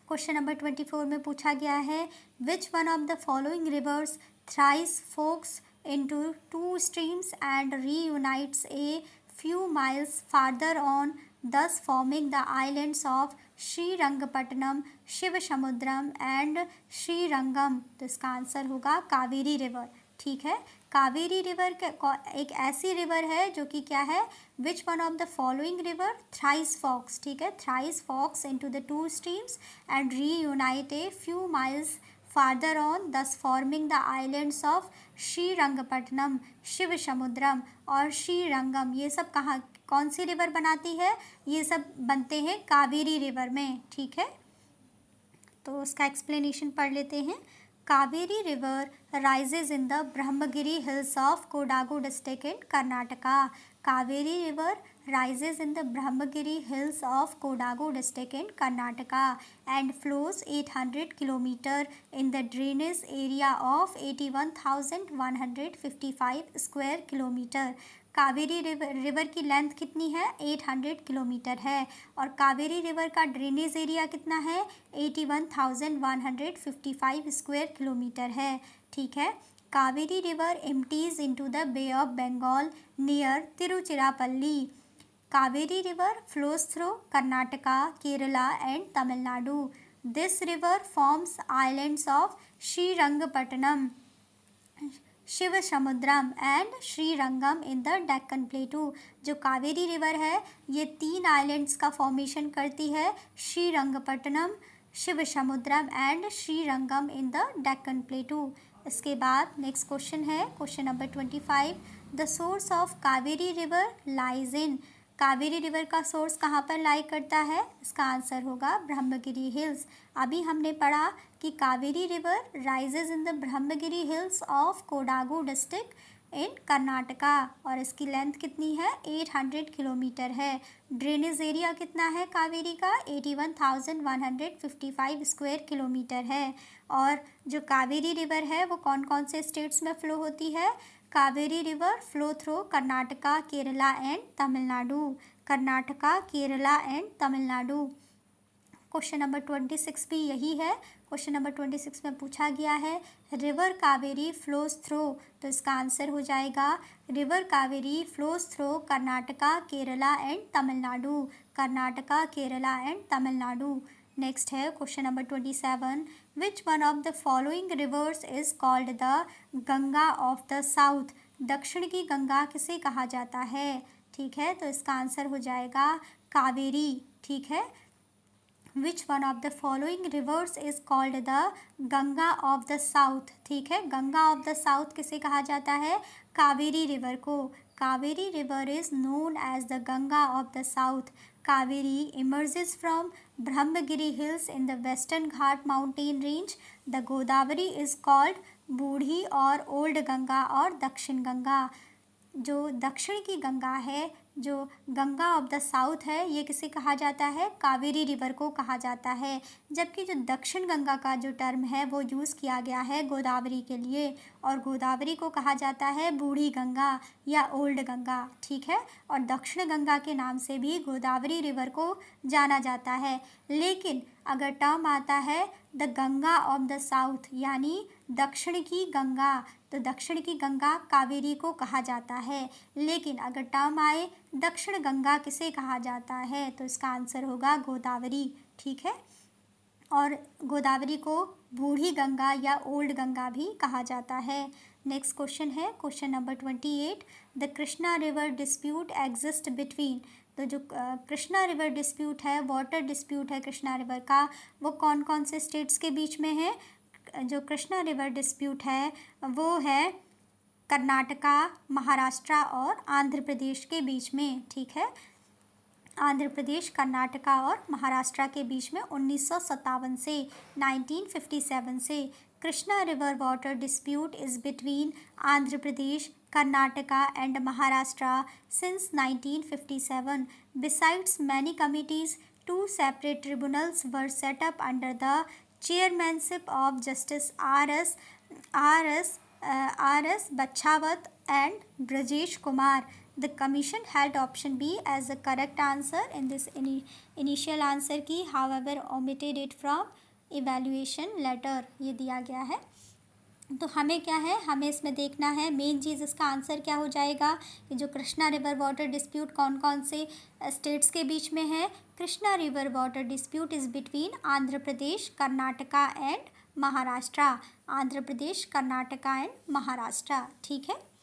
क्वेश्चन नंबर 24 में पूछा गया है which one of the following rivers thrice forks into two streams and reunites a few miles farther on, thus forming the islands of Srirangapatnam, Shivasamudram and Srirangam. तो इसका आंसर होगा कावेरी रिवर. ठीक है, कावेरी रिवर एक ऐसी रिवर है जो कि क्या है? Which one of the following river thrice forks. ठीक है, thrice forks into the two streams and reunite a few miles farther on, thus forming the islands of Srirangapatnam, Shiva Samudram और श्रीरंगम. ये सब कहाँ कौन सी रिवर बनाती है? ये सब बनते हैं कावेरी रिवर में. ठीक है, तो उसका एक्सप्लेनेशन पढ़ लेते हैं. Kaveri river rises in the Brahmagiri hills of Kodagu district in Karnataka. Kaveri river rises in the Brahmagiri hills of Kodagu district in Karnataka and flows 800 km in the drainage area of 81,155 square kilometer. Kaveri river की लेंथ कितनी है? 800 किलोमीटर है। और कावेरी रिवर का ड्रेनेज एरिया कितना है? 81,155 स्क्वायर किलोमीटर है। ठीक है। Kaveri river empties into the Bay of Bengal near Tiruchirappalli. Kaveri river flows through Karnataka, Kerala and Tamil Nadu. This river forms islands of Srirangapatnam, Shivasamudram and Srirangam in the Deccan प्लेटू। जो कावेरी रिवर है ये 3 आइलैंड्स का फॉर्मेशन करती है, Srirangapatnam, Shivasamudram and Srirangam in the Deccan plateau. इसके बाद नेक्स्ट क्वेश्चन है question number 25। The source of Kaveri river lies in. Kaveri river का सोर्स कहाँ पर लाई करता है? इसका आंसर होगा ब्रह्मगिरी हिल्स। अभी हमने पढ़ा कि Kaveri river rises in the Brahmagiri hills of Kodagu district in Karnataka और इसकी लेंथ कितनी है? 800 किलोमीटर है। ड्रेनेज एरिया कितना है कावेरी का? 81,155 स्क्वायर किलोमीटर है। और जो कावेरी रिवर है वो कौन कौन से स्टेट्स में फ्लो होती है? Kaveri river flow through Karnataka, Kerala and Tamil Nadu. Karnataka, Kerala and Tamil Nadu. Question number 26 भी यही है। क्वेश्चन नंबर 26 में पूछा गया है रिवर कावेरी फ्लोज थ्रू, तो इसका आंसर हो जाएगा river Kaveri flows through Karnataka, Kerala and Tamil Nadu. Karnataka, Kerala and Tamil Nadu. Next है question number 27। Which one of the following rivers is called the Ganga of the south. दक्षिण की गंगा किसे कहा जाता है? ठीक है, तो इसका आंसर हो जाएगा कावेरी। ठीक है। Which one of the following rivers is called the Ganga of the south. ठीक है, गंगा ऑफ द साउथ किसे कहा जाता है? कावेरी रिवर को। Kaveri river is known as the Ganga of the south. Kaveri emerges from Brahmagiri hills in the western Ghat mountain range. The Godavari is called बूढ़ी और ओल्ड गंगा और दक्षिण गंगा। जो दक्षिण की गंगा है, जो गंगा ऑफ द साउथ है, ये किसे कहा जाता है? कावेरी रिवर को कहा जाता है। जबकि जो दक्षिण गंगा का जो टर्म है वो यूज़ किया गया है गोदावरी के लिए, और गोदावरी को कहा जाता है बूढ़ी गंगा या ओल्ड गंगा। ठीक है। और दक्षिण गंगा के नाम से भी गोदावरी रिवर को जाना जाता है। लेकिन अगर टर्म आता है the Ganga of the south यानी दक्षिण की गंगा, तो दक्षिण की गंगा कावेरी को कहा जाता है। लेकिन अगर टर्म आए दक्षिण गंगा किसे कहा जाता है? तो इसका आंसर होगा गोदावरी। ठीक है। और गोदावरी को बूढ़ी गंगा या ओल्ड गंगा भी कहा जाता है। नेक्स्ट क्वेश्चन है question number 28। The Krishna river dispute exist between. तो जो कृष्णा रिवर डिस्प्यूट है, वाटर डिस्प्यूट है कृष्णा रिवर का, वो कौन कौन से स्टेट्स के बीच में है? जो कृष्णा रिवर डिस्प्यूट है वो है कर्नाटका, महाराष्ट्र और आंध्र प्रदेश के बीच में। ठीक है। आंध्र प्रदेश, कर्नाटका और महाराष्ट्र के बीच में 1957 से 1957 से। Krishna river water dispute is between Andhra Pradesh, Karnataka and Maharashtra since 1957. Besides many committees, 2 separate tribunals were set up under the chairmanship of Justice R.S. Bachawat and Brajesh Kumar. The commission held option B as the correct answer in this initial answer की, however omitted it from evaluation letter. ये दिया गया है। तो हमें क्या है, हमें इसमें देखना है मेन चीज़, इसका आंसर क्या हो जाएगा कि जो कृष्णा रिवर वाटर डिस्प्यूट कौन कौन से स्टेट्स के बीच में है। Krishna river water dispute is between Andhra Pradesh, Karnataka and Maharashtra. Andhra Pradesh, Karnataka and Maharashtra. ठीक है।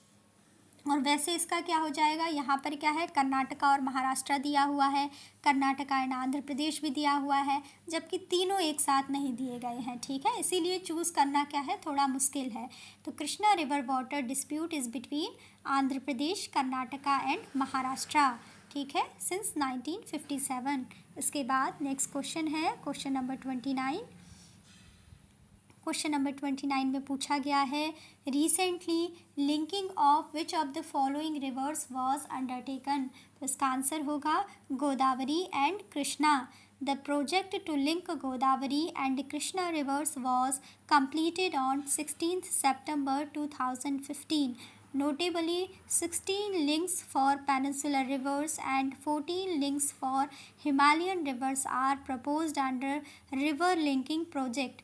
और वैसे इसका क्या हो जाएगा, यहाँ पर क्या है, कर्नाटका और महाराष्ट्र दिया हुआ है, कर्नाटका एंड आंध्र प्रदेश भी दिया हुआ है, जबकि तीनों एक साथ नहीं दिए गए हैं। ठीक है, इसीलिए चूज़ करना क्या है, थोड़ा मुश्किल है। तो Krishna river water dispute is between Andhra Pradesh, Karnataka and Maharashtra. ठीक है, सिंस 1957। इसके बाद नेक्स्ट क्वेश्चन है क्वेश्चन नंबर 29। क्वेश्चन नंबर 29 में पूछा गया है recently linking of which of the following rivers was undertaken. तो इसका आंसर होगा Godavari and Krishna. The project to link Godavari and Krishna rivers was completed on 16th September 2015. Notably, 16 links for peninsular rivers and 14 links for Himalayan rivers are proposed under river linking project.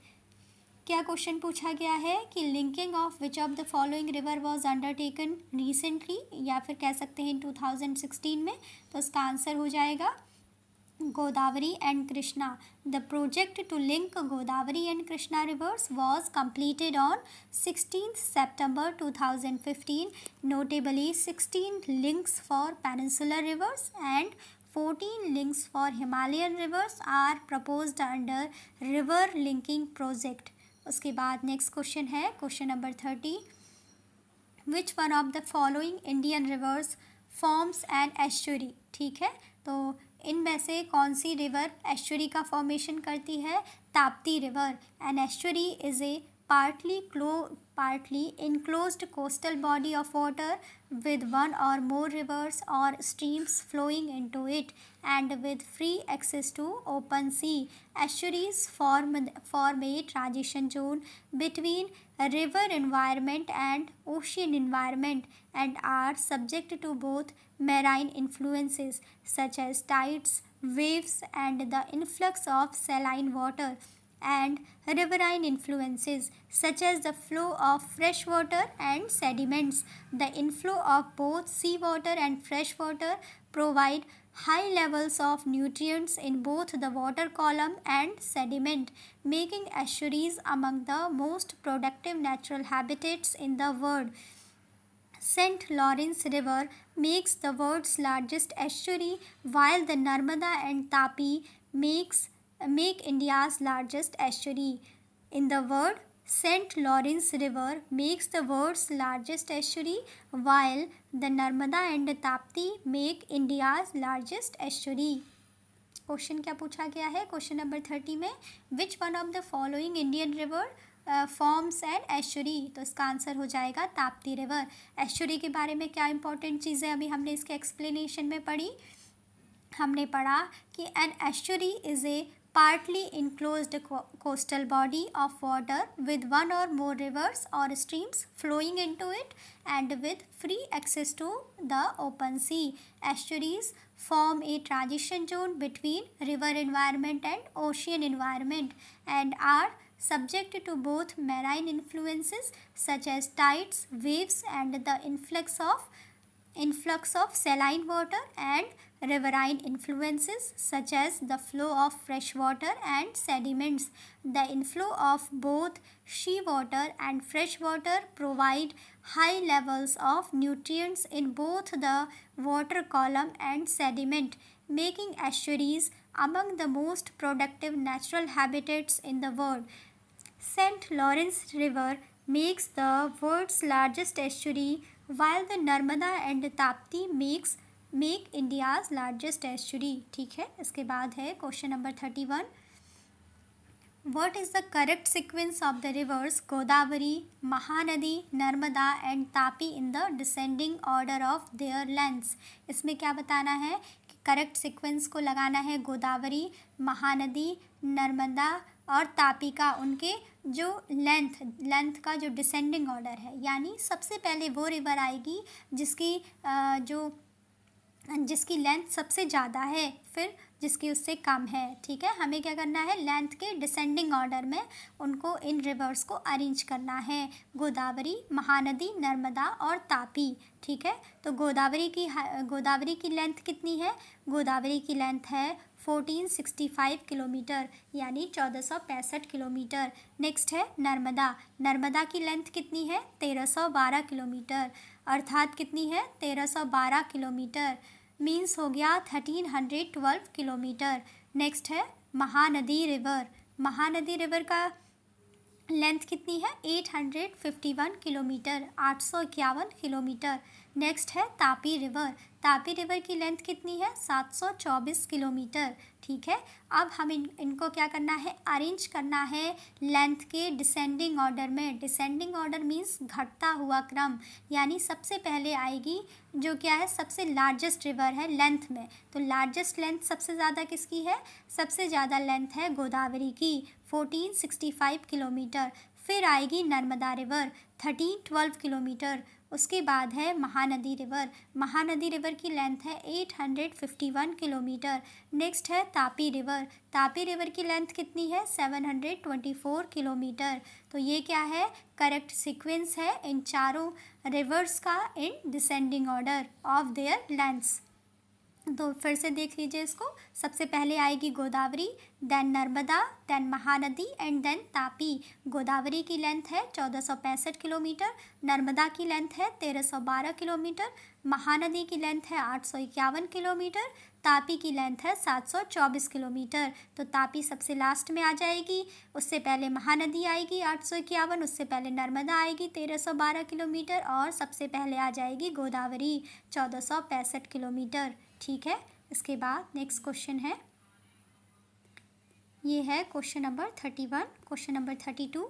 क्या क्वेश्चन पूछा गया है कि linking of which of the following river was undertaken recently, या फिर कह सकते हैं 2016 में, तो इसका आंसर हो जाएगा Godavari and Krishna. The project to link Godavari and Krishna rivers was completed on 16th September 2015. Notably, 16 links for peninsular rivers and 14 links for Himalayan rivers are proposed under river linking project. उसके बाद नेक्स्ट क्वेश्चन है question number 30. Which one of the following Indian rivers forms an estuary. ठीक है, तो इनमें से कौन सी रिवर एस्चुरी का फॉर्मेशन करती है? Tapti river. An estuary is a partly enclosed coastal body of water with one or more rivers or streams flowing into it and with free access to open sea. Estuaries form a transition zone between river environment and ocean environment and are subject to both marine influences such as tides, waves, and the influx of saline water, and riverine influences such as the flow of fresh water and sediments. The inflow of both seawater and fresh water provide high levels of nutrients in both the water column and sediment, making estuaries among the most productive natural habitats in the world. St. Lawrence River makes the world's largest estuary, while the Narmada and Tapi make India's largest estuary. In the word, St. Lawrence River makes the world's largest estuary, while the Narmada and Tapti make India's largest estuary. Question क्या पूछा गया है क्वेश्चन नंबर 30 में? Which one of the following Indian river forms and estuary. तो इसका आंसर हो जाएगा ताप्ती रिवर. एस्चुरी के बारे में क्या इंपॉर्टेंट चीज़ें अभी हमने इसके एक्सप्लेनेशन में पढ़ी? हमने पढ़ा कि an estuary is a partly enclosed coastal body of water with one or more rivers or streams flowing into it and with free access to the open sea. Estuaries form a transition zone between river environment and ocean environment and are subject to both marine influences such as tides, waves, and the influx of saline water and riverine influences such as the flow of fresh water and sediments. The inflow of both seawater and fresh water provide high levels of nutrients in both the water column and sediment, making estuaries among the most productive natural habitats in the world. St. Lawrence River makes the world's largest estuary, while the Narmada and Tapti make India's largest estuary. ठीक है, इसके बाद है question number 31. What is the correct sequence of the rivers Godavari, Mahanadi, Narmada and Tapi in the descending order of their lengths? इसमें क्या बताना है कि करेक्ट सीक्वेंस को लगाना है गोदावरी, महानदी, नर्मदा और तापी का, उनके जो लेंथ का जो डिसेंडिंग ऑर्डर है, यानी सबसे पहले वो रिवर आएगी जिसकी लेंथ सबसे ज़्यादा है, फिर जिसकी उससे कम है. ठीक है, हमें क्या करना है? लेंथ के डिसेंडिंग ऑर्डर में उनको इन रिवर्स को अरेंज करना है. गोदावरी, महानदी, नर्मदा और तापी. ठीक है, तो गोदावरी की लेंथ कितनी है? गोदावरी की लेंथ है 1465 किलोमीटर, यानी 1465 किलोमीटर. नेक्स्ट है नर्मदा की लेंथ कितनी है? 1312 किलोमीटर, अर्थात कितनी है? 1312 किलोमीटर, मीन्स हो गया 1312 किलोमीटर. नेक्स्ट है महानदी रिवर का लेंथ कितनी है? 851 किलोमीटर, 851 किलोमीटर. नेक्स्ट है तापी रिवर की लेंथ कितनी है? 724 किलोमीटर. ठीक है, अब हम इनको क्या करना है? अरेंज करना है लेंथ के डिसेंडिंग ऑर्डर में. डिसेंडिंग ऑर्डर मीन्स घटता हुआ क्रम, यानी सबसे पहले आएगी जो क्या है? सबसे लार्जेस्ट रिवर है लेंथ में. तो लार्जेस्ट लेंथ सबसे ज़्यादा किसकी है? सबसे ज़्यादा लेंथ है गोदावरी की, 1465 किलोमीटर. फिर आएगी नर्मदा रिवर 13-12 किलोमीटर। उसके बाद है महानदी रिवर। महानदी रिवर की लेंथ है 851 किलोमीटर। नेक्स्ट है तापी रिवर। तापी रिवर की लेंथ कितनी है? 724 किलोमीटर। तो ये क्या है? करेक्ट सीक्वेंस है इन चारों रिवर्स का in descending order of their lengths. तो फिर से देख लीजिए इसको। सबसे पहले आएगी Godavari, then Narmada, then Mahanadi and then Tapi. Godavari की लेंथ है 1465 किलोमीटर, नर्मदा की लेंथ है 1312 किलोमीटर, महानदी की लेंथ है 851 किलोमीटर, तापी की लेंथ है 724 किलोमीटर। तो तापी सबसे लास्ट में आ जाएगी, उससे पहले महानदी आएगी 851, उससे पहले नर्मदा आएगी 1312 किलोमीटर और सबसे पहले आ जाएगी गोदावरी 1465 किलोमीटर। ठीक है। इसके बाद नेक्स्ट क्वेश्चन है, ये है question number 31। Question number 32,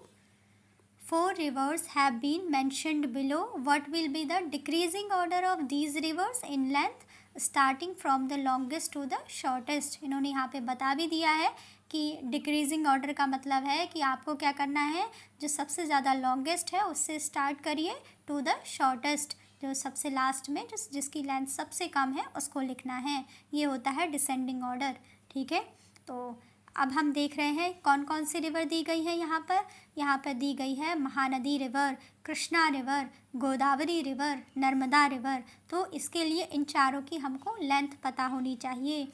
4 rivers have been mentioned below. What will be the decreasing order of these rivers in length starting from the longest to the shortest? इन्होंने यहाँ पे बता भी दिया है कि डिक्रीजिंग ऑर्डर का मतलब है कि आपको क्या करना है, जो सबसे ज़्यादा लॉन्गेस्ट है उससे स्टार्ट करिए टू द शॉर्टेस्ट, जो सबसे लास्ट में जिसकी लेंथ सबसे कम है उसको लिखना है। ये होता है डिसेंडिंग ऑर्डर। ठीक है। तो अब हम देख रहे हैं कौन कौन सी रिवर दी गई है यहाँ पर। यहाँ पर दी गई है Mahanadi river, Krishna river, Godavari river, Narmada river. तो इसके लिए इन चारों की हमको लेंथ पता होनी चाहिए।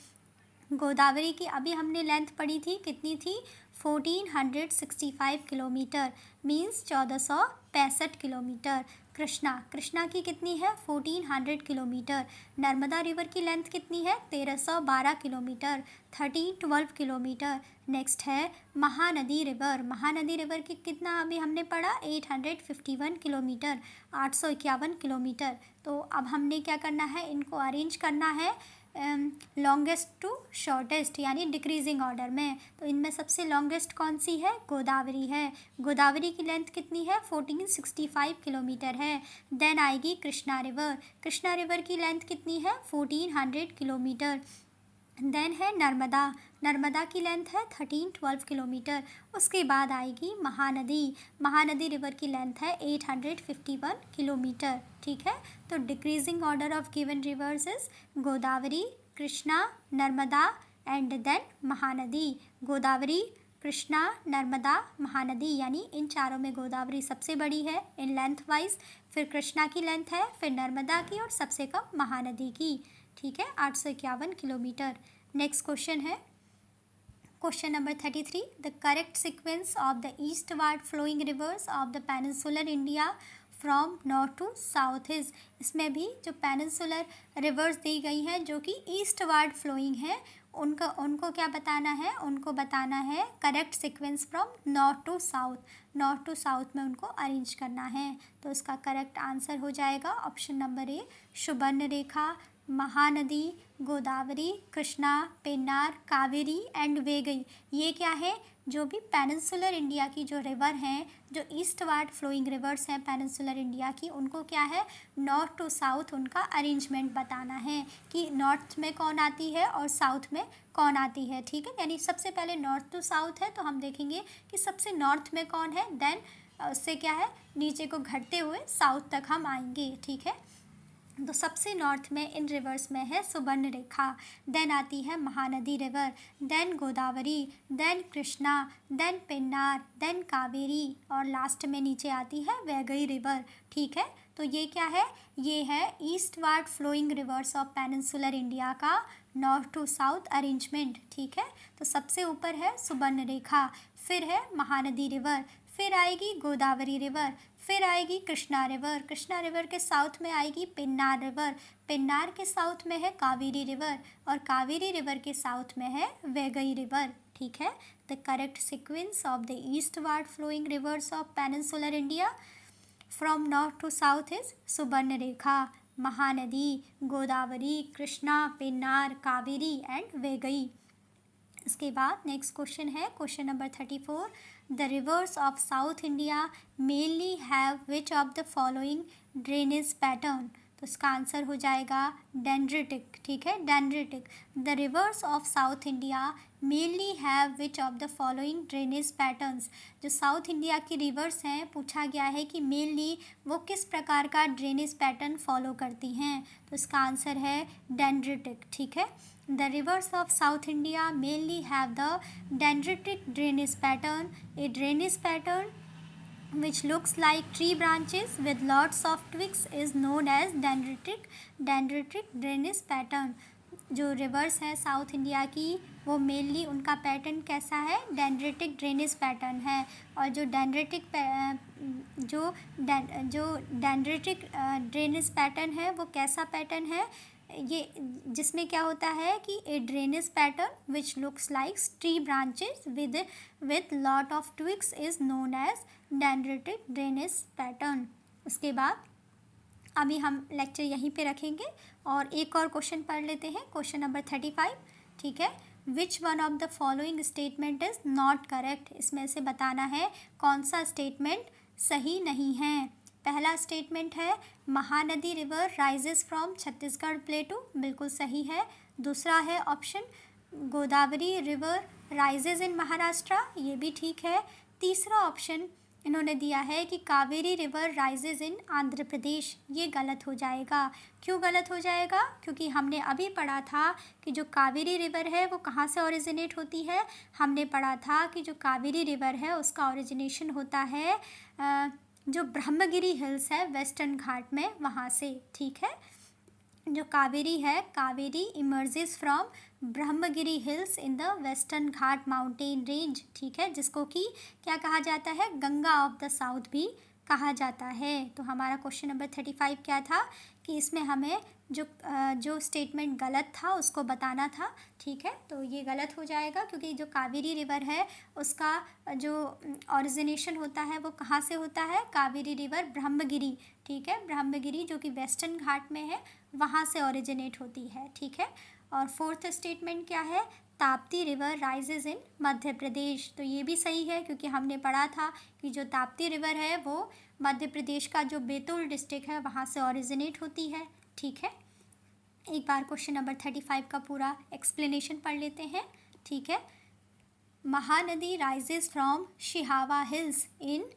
गोदावरी की अभी हमने लेंथ पढ़ी थी, कितनी थी? 1465 किलोमीटर, मीन्स 1465 किलोमीटर। कृष्णा की कितनी है? 1400 किलोमीटर। नर्मदा रिवर की लेंथ कितनी है? 1312 किलोमीटर, 1312 किलोमीटर। नेक्स्ट है महानदी रिवर। महानदी रिवर की कितना अभी हमने पढ़ा? 851 किलोमीटर, 851 किलोमीटर। तो अब हमने क्या करना है, इनको अरेंज करना है लॉन्गेस्ट टू शॉर्टेस्ट, यानी डिक्रीजिंग ऑर्डर में। तो इनमें सबसे लॉन्गेस्ट कौन सी है? गोदावरी है। गोदावरी की लेंथ कितनी है? 1465 किलोमीटर है। देन आएगी कृष्णा रिवर। कृष्णा रिवर की लेंथ कितनी है? 1400 किलोमीटर। देन है नर्मदा। नर्मदा की लेंथ है 1312 किलोमीटर। उसके बाद आएगी महानदी। महानदी रिवर की लेंथ है 851 किलोमीटर। ठीक है। तो decreasing order of given rivers is Godavari, Krishna, Narmada and then Mahanadi. Godavari, Krishna, Narmada, Mahanadi, यानी इन चारों में गोदावरी सबसे बड़ी है इन लेंथ वाइज, फिर कृष्णा की लेंथ है, फिर नर्मदा की और सबसे कम महानदी की। ठीक है। 851 किलोमीटर। नेक्स्ट क्वेश्चन है question number 33, the correct sequence of the eastward flowing rivers of the peninsular India from north to south is. इसमें भी जो पेनिनसुलर रिवर्स दी गई हैं जो कि ईस्टवर्ड फ्लोइंग है, उनको क्या बताना है? उनको बताना है correct sequence from north to south. North to south में उनको अरेंज करना है। तो इसका करेक्ट आंसर हो जाएगा option number A, Subarnarekha, Mahanadi, Godavari, Krishna, Pennar, Kaveri and Vaigai. ये क्या है? जो भी पेनिनसुलर इंडिया की जो रिवर हैं, जो ईस्टवर्ड फ्लोइंग रिवर्स हैं पेनिनसुलर इंडिया की, उनको क्या है, नॉर्थ टू साउथ उनका अरेंजमेंट बताना है कि नॉर्थ में कौन आती है और साउथ में कौन आती है। ठीक है। यानी सबसे पहले नॉर्थ टू साउथ है तो हम देखेंगे कि सबसे नॉर्थ में कौन है, देन उससे क्या है, नीचे को घटते हुए साउथ तक हम आएंगे। ठीक है। तो सबसे नॉर्थ में इन रिवर्स में है सुबर्णरेखा, देन आती है Mahanadi river, then Godavari, then Krishna, then Pennar, then Kaveri और लास्ट में नीचे आती है वैगई रिवर। ठीक है। तो ये क्या है? ये है eastward flowing rivers of peninsular India का नॉर्थ टू साउथ अरेंजमेंट। ठीक है। तो सबसे ऊपर है सुबर्णरेखा, फिर है महानदी रिवर, फिर आएगी गोदावरी रिवर, फिर आएगी कृष्णा रिवर, कृष्णा रिवर के साउथ में आएगी पेन्नार रिवर, पेन्नार के साउथ में है कावेरी रिवर और कावेरी रिवर के साउथ में है वैगई रिवर। ठीक है। The correct sequence of the eastward flowing rivers of peninsular India from north to south is Subarnarekha, Mahanadi, Godavari, Krishna, Pennar, Kaveri and Vaigai. इसके बाद नेक्स्ट क्वेश्चन है question number 34, the rivers of south India mainly have which of the following drainage pattern. तो इसका आंसर हो जाएगा डेंड्रिटिक, ठीक है, dendritic. The rivers of south India mainly have which of the following drainage patterns. जो साउथ इंडिया की रिवर्स हैं, पूछा गया है कि मेनली वो किस प्रकार का ड्रेनेज पैटर्न फॉलो करती हैं, तो इसका आंसर है डेंड्रिटिक, ठीक है। The rivers of South India mainly have the dendritic drainage pattern, a drainage pattern which looks like tree branches with lots of twigs is known as dendritic drainage pattern। जो रिवर्स है साउथ इंडिया की वो मेनली उनका पैटर्न कैसा है, डेंड्रिटिक ड्रेनेज पैटर्न है। और जो डेंड्रिटिक ड्रेनेज पैटर्न है वो कैसा पैटर्न है, ये जिसमें क्या होता है कि a drainage pattern which looks like tree branches with lot of twigs is known as dendritic drainage pattern. उसके बाद अभी हम लेक्चर यहीं पे रखेंगे और एक और क्वेश्चन पढ़ लेते हैं, क्वेश्चन नंबर 35, ठीक है। Which one of the following statement is not correct. इसमें से बताना है कौन सा स्टेटमेंट सही नहीं है। पहला स्टेटमेंट है Mahanadi river rises from Chhattisgarh प्लेटू, बिल्कुल सही है। दूसरा है ऑप्शन गोदावरी रिवर राइजेस इन महाराष्ट्र, ये भी ठीक है। तीसरा ऑप्शन इन्होंने दिया है कि Kaveri river rises in Andhra Pradesh, ये गलत हो जाएगा। क्यों गलत हो जाएगा, क्योंकि हमने अभी पढ़ा था कि जो कावेरी रिवर है वो कहाँ से ओरिजिनेट होती है। हमने पढ़ा था कि जो कावेरी रिवर है उसका ओरिजिनेशन होता है जो ब्रह्मगिरी हिल्स है वेस्टर्न घाट में, वहाँ से, ठीक है। जो कावेरी है, Kaveri emerges from Brahmagiri hills in the Western Ghat mountain range, ठीक है, जिसको कि क्या कहा जाता है, गंगा ऑफ द साउथ भी कहा जाता है। तो हमारा क्वेश्चन नंबर 35 क्या था कि इसमें हमें जो स्टेटमेंट गलत था उसको बताना था, ठीक है। तो ये गलत हो जाएगा क्योंकि जो कावेरी रिवर है उसका जो ओरिजिनेशन होता है वो कहाँ से होता है, कावेरी रिवर ब्रह्मगिरी, ठीक है, ब्रह्मगिरी जो कि वेस्टर्न घाट में है वहाँ से ओरिजिनेट होती है, ठीक है। और फोर्थ स्टेटमेंट क्या है, ताप्ती रिवर राइजेज इन मध्य प्रदेश, तो ये भी सही है क्योंकि हमने पढ़ा था कि जो ताप्ती रिवर है वो मध्य प्रदेश का जो बैतूल डिस्ट्रिक्ट है वहाँ से ओरिजिनेट होती है, ठीक है। एक बार क्वेश्चन नंबर 35 का पूरा एक्सप्लेनेशन पढ़ लेते हैं, ठीक है। Mahanadi rises from Sihawa hills in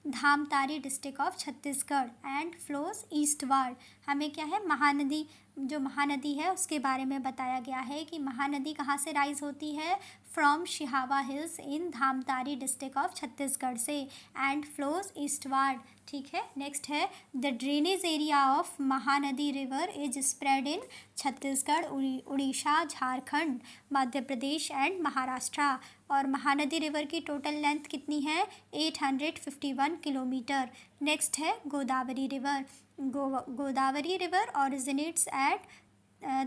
Dhamtari district of Chhattisgarh and flows eastward. हमें क्या है, महानदी, जो महानदी है उसके बारे में बताया गया है कि महानदी कहाँ से राइज होती है, from Sihawa hills in Dhamtari district of Chhattisgarh से एंड फ्लोज ईस्टवर्ड, ठीक है। नेक्स्ट है the drainage area of Mahanadi river is spread in Chhattisgarh, Orissa, Jharkhand, Madhya Pradesh and Maharashtra. और महानदी रिवर की टोटल लेंथ कितनी है, 851 किलोमीटर। नेक्स्ट है Godavari river. Godavari river originates at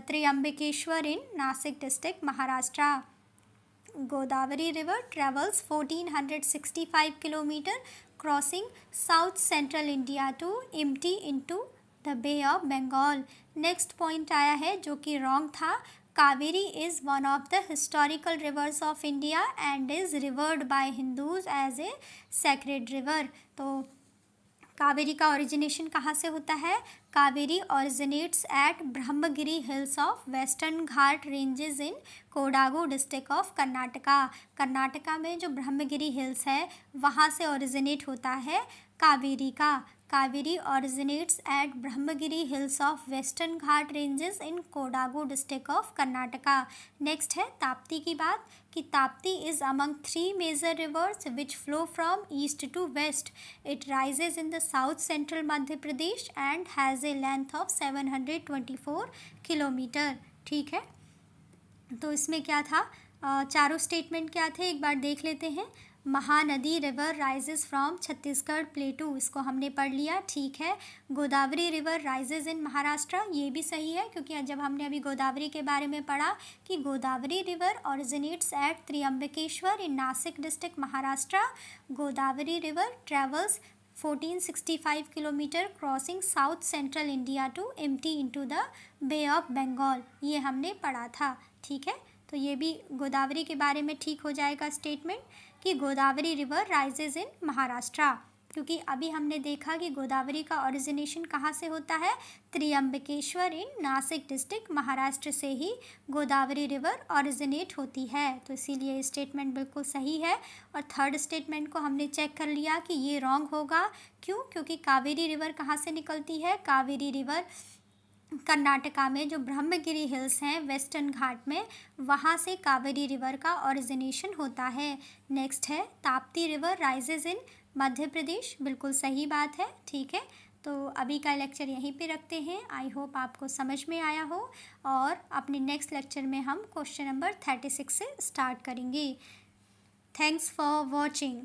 Trimbakeshwar in Nashik district, Maharashtra. Godavari river travels 1465 kilometer crossing south central India to empty into the Bay of Bengal। Next point आया है जो कि रॉन्ग था, Kaveri is one of the historical rivers of India and is revered by Hindus as a sacred river. तो कावेरी का ओरिजिनेशन कहाँ से होता है, Kaveri originates at Brahmagiri hills of western Ghat ranges in Kodagu district of Karnataka. Karnataka में जो ब्रह्मगिरी हिल्स है वहाँ से ओरिजिनेट होता है कावेरी का। Kaveri originates at Brahmagiri hills of western Ghat ranges in Kodagu district of Karnataka. Next है ताप्ती की बात कि Tapti is among 3 major rivers which flow from east to west. It rises in the south central Madhya Pradesh and has a length of 724 kilometre, ठीक है। तो इसमें क्या था, चारों स्टेटमेंट क्या थे एक बार देख लेते हैं। Mahanadi river rises from Chhattisgarh प्लेटू, इसको हमने पढ़ लिया, ठीक है। गोदावरी रिवर राइजेस इन महाराष्ट्र, ये भी सही है क्योंकि जब हमने अभी गोदावरी के बारे में पढ़ा कि Godavari river originates at Trimbakeshwar in Nashik district, Maharashtra. Godavari river travels 1465 kilometre crossing south central India to empty into the Bay of Bengal, ये हमने पढ़ा था, ठीक है। तो ये भी गोदावरी के बारे में ठीक हो जाएगा स्टेटमेंट कि गोदावरी रिवर राइजेज इन महाराष्ट्र। क्योंकि अभी हमने देखा कि गोदावरी का ओरिजिनेशन कहाँ से होता है, त्र्यंबकेश्वर इन नासिक डिस्ट्रिक्ट महाराष्ट्र से ही गोदावरी रिवर ओरिजिनेट होती है। तो इसीलिए स्टेटमेंट बिल्कुल सही है। और थर्ड स्टेटमेंट को हमने चेक कर लिया कि ये रॉन्ग होगा। क्यों? क्योंकि कावेरी रिवर कहाँ से निकलती है, कावेरी रिवर कर्नाटका में जो ब्रह्मगिरी हिल्स हैं वेस्टर्न घाट में, वहाँ से कावेरी रिवर का ओरिजिनेशन होता है। नेक्स्ट है ताप्ती रिवर राइजेज इन मध्य प्रदेश, बिल्कुल सही बात है। ठीक है, तो अभी का लेक्चर यहीं पे रखते हैं। आई होप आपको समझ में आया हो, और अपने नेक्स्ट लेक्चर में हम क्वेश्चन नंबर 36 से स्टार्ट करेंगे। Thanks for watching.